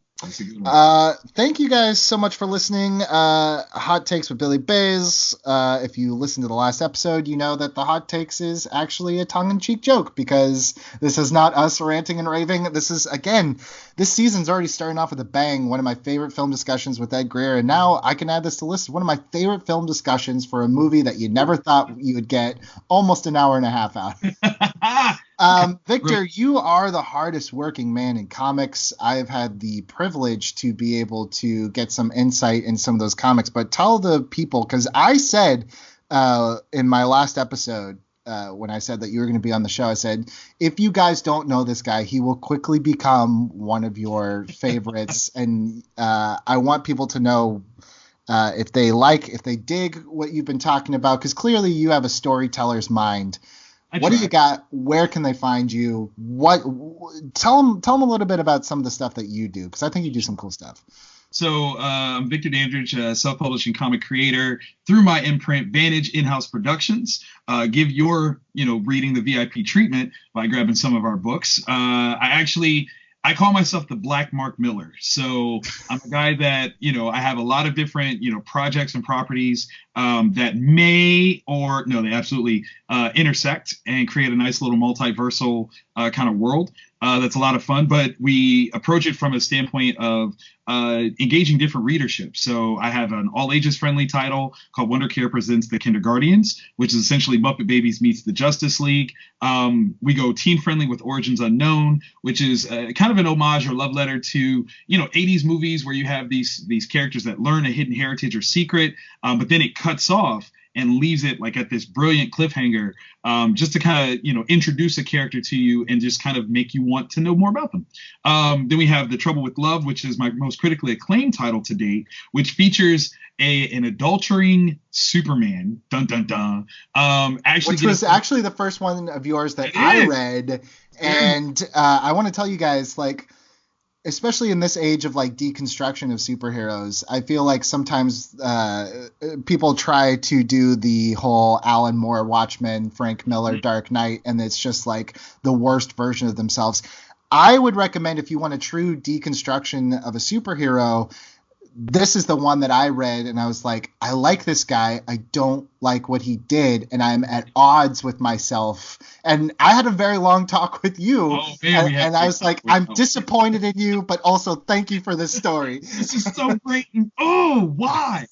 S1: Thank you guys so much for listening. Hot Takes with Billy Bays. If you listened to the last episode, you know that the Hot Takes is actually a tongue-in-cheek joke, because this is not us ranting and raving. This is, again, this season's already starting off with a bang. One of my favorite film discussions with Ed Greer, and now I can add this to the list. One of my favorite film discussions for a movie that you never thought you would get almost an hour and a half out. Victor, you are the hardest working man in comics. I've had the privilege to be able to get some insight in some of those comics, but tell the people, because I said in my last episode, when I said that you were going to be on the show, I said, if you guys don't know this guy, he will quickly become one of your favorites. And I want people to know if they dig what you've been talking about, because clearly you have a storyteller's mind. What do you got? Where can they find you? Tell them a little bit about some of the stuff that you do, because I think you do some cool stuff.
S3: So I'm Victor Dandridge, a self-publishing comic creator through my imprint, Vantage In-House Productions. Give your, reading the VIP treatment by grabbing some of our books. I call myself the Black Mark Miller. So I'm a guy that, I have a lot of different, projects and properties that may or no, they absolutely intersect and create a nice little multiversal kind of world. That's a lot of fun, but we approach it from a standpoint of engaging different readership. So I have an all ages friendly title called Wonder Care Presents The Kinderguardians, which is essentially Muppet Babies meets the Justice League. We go teen friendly with Origins Unknown, which is kind of an homage or love letter to, 80s movies where you have these characters that learn a hidden heritage or secret, but then it cuts off and leaves it like at this brilliant cliffhanger, just to kind of, introduce a character to you and just kind of make you want to know more about them. Then we have The Trouble with Love, which is my most critically acclaimed title to date, which features an adultering Superman, dun dun dun. Which was
S1: actually the first one of yours that I read, and I want to tell you guys, like, especially in this age of like deconstruction of superheroes, I feel like sometimes people try to do the whole Alan Moore Watchmen, Frank Miller Dark Knight, and it's just like the worst version of themselves. I would recommend, if you want a true deconstruction of a superhero, this is the one that I read, and I was like, I like this guy. I don't like what he did, and I'm at odds with myself. And I had a very long talk with you, and I was like, I'm disappointed in you, but also thank you for this story.
S3: This is so great. Why?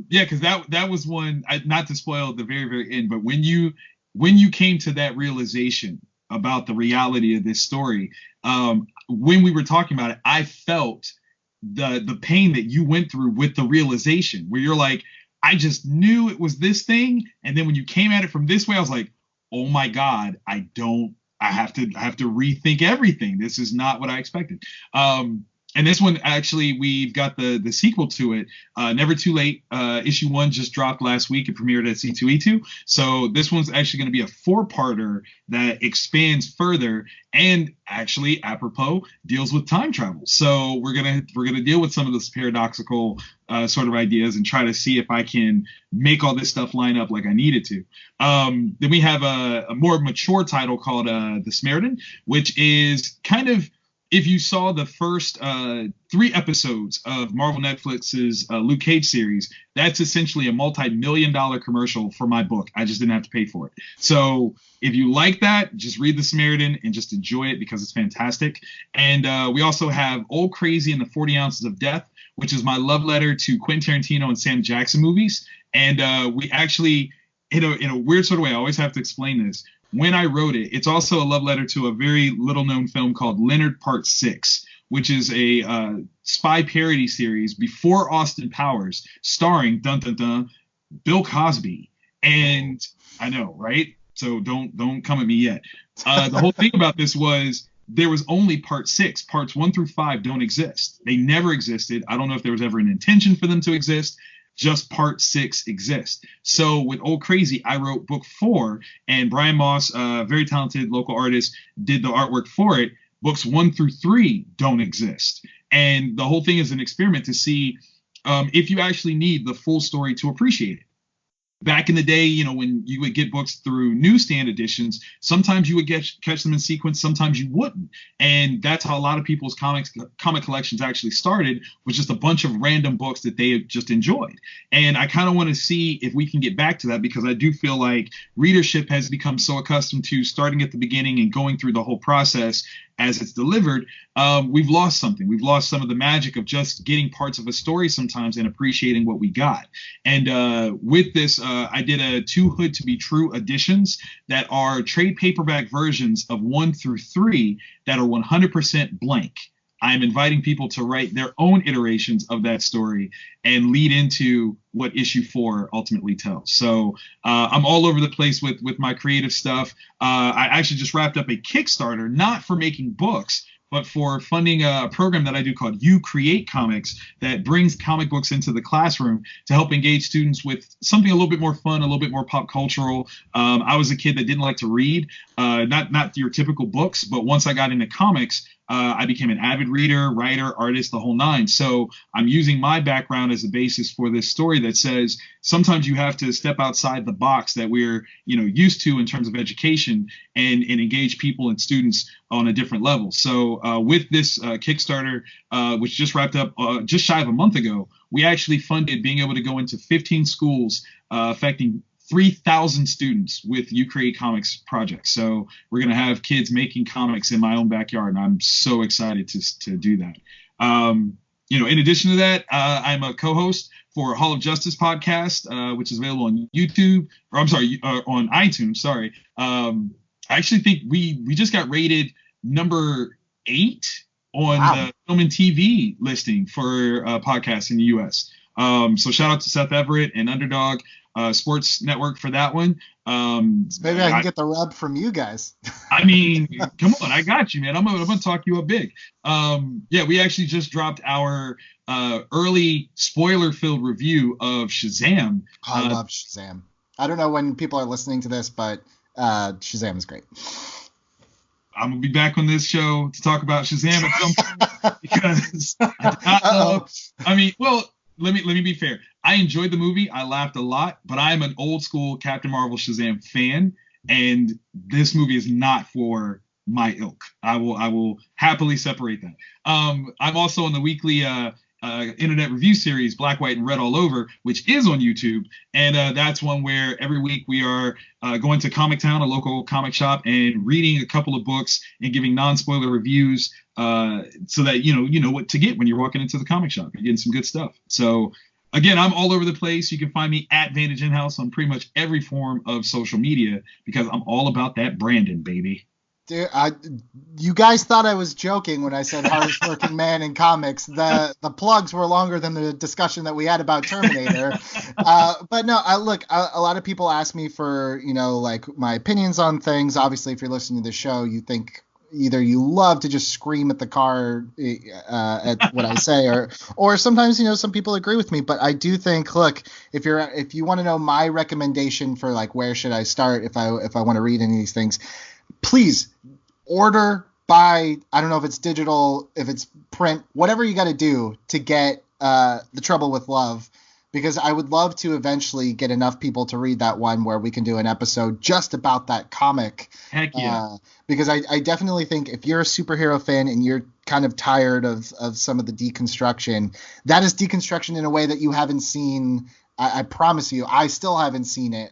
S3: Because that was one, not to spoil the very, very end, but when you came to that realization about the reality of this story, when we were talking about it, I felt the pain that you went through with the realization, where you're like, I just knew it was this thing, and then when you came at it from this way, I was like, oh my God, I have to rethink everything. This is not what I expected. And this one, actually, we've got the sequel to it, Never Too Late. Issue 1 just dropped last week. It premiered at C2E2. So this one's actually going to be a 4-parter that expands further and actually, apropos, deals with time travel. So we're gonna deal with some of this paradoxical sort of ideas and try to see if I can make all this stuff line up like I needed to. Then we have a more mature title called The Samaritan, which is kind of, if you saw the first 3 episodes of Marvel Netflix's Luke Cage series, that's essentially a multi-million-dollar commercial for my book. I just didn't have to pay for it. So if you like that, just read The Samaritan and just enjoy it because it's fantastic. And we also have Old Crazy and the 40 Ounces of Death, which is my love letter to Quentin Tarantino and Sam Jackson movies. And we actually, in a weird sort of way, I always have to explain this. when I wrote it, it's also a love letter to a very little known film called Leonard Part 6, which is a spy parody series before Austin Powers, starring dun dun dun Bill Cosby. And I know, right? So don't come at me yet. The whole thing about this was there was only Part 6. Parts 1 through 5 don't exist. They never existed. I don't know if there was ever an intention for them to exist. Just Part 6 exists. So with Old Crazy, I wrote book 4, and Brian Moss, a very talented local artist, did the artwork for it. Books 1 through 3 don't exist. And the whole thing is an experiment to see if you actually need the full story to appreciate it. Back in the day, you know, when you would get books through newsstand editions, sometimes you would catch them in sequence, sometimes you wouldn't. And that's how a lot of people's comic collections actually started, was just a bunch of random books that they just enjoyed. And I kind of want to see if we can get back to that, because I do feel like readership has become so accustomed to starting at the beginning and going through the whole process as it's delivered. We've lost something. We've lost some of the magic of just getting parts of a story sometimes and appreciating what we got. And with this, I did 2 Hood to Be True editions that are trade paperback versions of 1 through 3 that are 100% blank. I'm inviting people to write their own iterations of that story and lead into what issue 4 ultimately tells. So I'm all over the place with my creative stuff. I actually just wrapped up a Kickstarter, not for making books, but for funding a program that I do called You Create Comics, that brings comic books into the classroom to help engage students with something a little bit more fun, a little bit more pop cultural. I was a kid that didn't like to read, not your typical books, but once I got into comics, I became an avid reader, writer, artist, the whole nine. So I'm using my background as a basis for this story that says sometimes you have to step outside the box that we're, used to in terms of education and engage people and students on a different level. So with this Kickstarter, which just wrapped up just shy of a month ago, we actually funded being able to go into 15 schools affecting 3,000 students with You Create Comics projects. So we're going to have kids making comics in my own backyard, and I'm so excited to do that. In addition to that, I'm a co-host for Hall of Justice podcast, which is available on YouTube, on iTunes. Sorry. I actually think we just got rated number 8 on the film and TV listing for podcasts in the U.S. So shout out to Seth Everett and Underdog Sports Network for that one.
S1: Maybe I can get the rub from you guys.
S3: I mean, come on, I got you, man. I'm gonna talk you up big. We actually just dropped our early spoiler-filled review of Shazam.
S1: I love Shazam. I don't know when people are listening to this, but Shazam is great.
S3: I'm gonna be back on this show to talk about Shazam at some point because I did not know. I mean, well, let me be fair. I enjoyed the movie. I laughed a lot, but I'm an old school Captain Marvel Shazam fan, and this movie is not for my ilk. I will happily separate that. I'm also on the weekly internet review series Black, White, and Red All Over, which is on YouTube, and that's one where every week we are going to Comic Town, a local comic shop, and reading a couple of books and giving non-spoiler reviews so that you know what to get when you're walking into the comic shop. You're getting some good stuff. So again, I'm all over the place. You can find me at Vantage In-House on pretty much every form of social media because I'm all about that branding, baby.
S1: Dude, you guys thought I was joking when I said hardest working man in comics. The plugs were longer than the discussion that we had about Terminator. But no, look, a lot of people ask me for, like my opinions on things. Obviously, if you're listening to the show, you think either you love to just scream at the car at what I say, or sometimes, some people agree with me. But I do think, look, if you want to know my recommendation for like where should I start if I want to read any of these things, please order, buy, I don't know if it's digital, if it's print, whatever you got to do to get The Trouble with Love, because I would love to eventually get enough people to read that one where we can do an episode just about that comic.
S3: Heck yeah.
S1: Because I definitely think if you're a superhero fan and you're kind of tired of some of the deconstruction, that is deconstruction in a way that you haven't seen. I promise you, I still haven't seen it.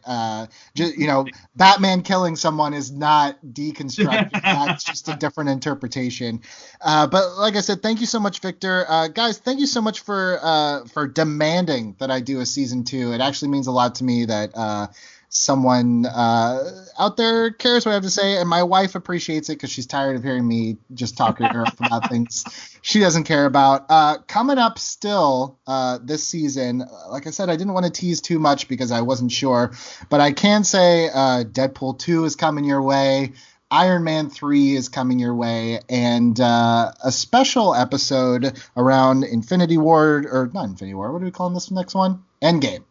S1: Batman killing someone is not deconstruction. That's just a different interpretation. But like I said, thank you so much, Victor. Guys, thank you so much for demanding that I do a season 2. It actually means a lot to me that someone out there cares what I have to say, and my wife appreciates it because she's tired of hearing me just talk to her about things she doesn't care about. Coming up still this season, like I said, I didn't want to tease too much because I wasn't sure, but I can say Deadpool 2 is coming your way. Iron Man 3 is coming your way, and a special episode around Infinity War, or not Infinity War, what are we calling this next one? Endgame.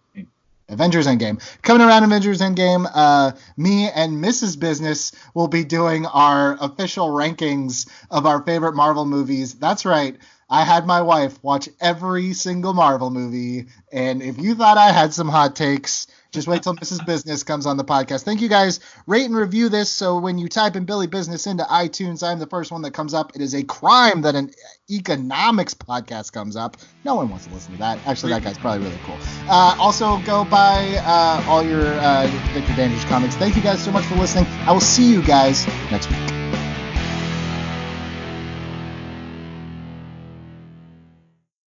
S1: Avengers Endgame. Coming around Avengers Endgame, me and Mrs. Business will be doing our official rankings of our favorite Marvel movies. That's right. I had my wife watch every single Marvel movie, and if you thought I had some hot takes, just wait till Mrs. Business comes on the podcast. Thank you guys. Rate and review this so when you type in Billy Business into iTunes, I'm the first one that comes up. It is a crime that an economics podcast comes up. No one wants to listen to that. Actually, that guy's probably really cool. Also, go buy all your Victor Dandridge comics. Thank you guys so much for listening. I will see you guys next week.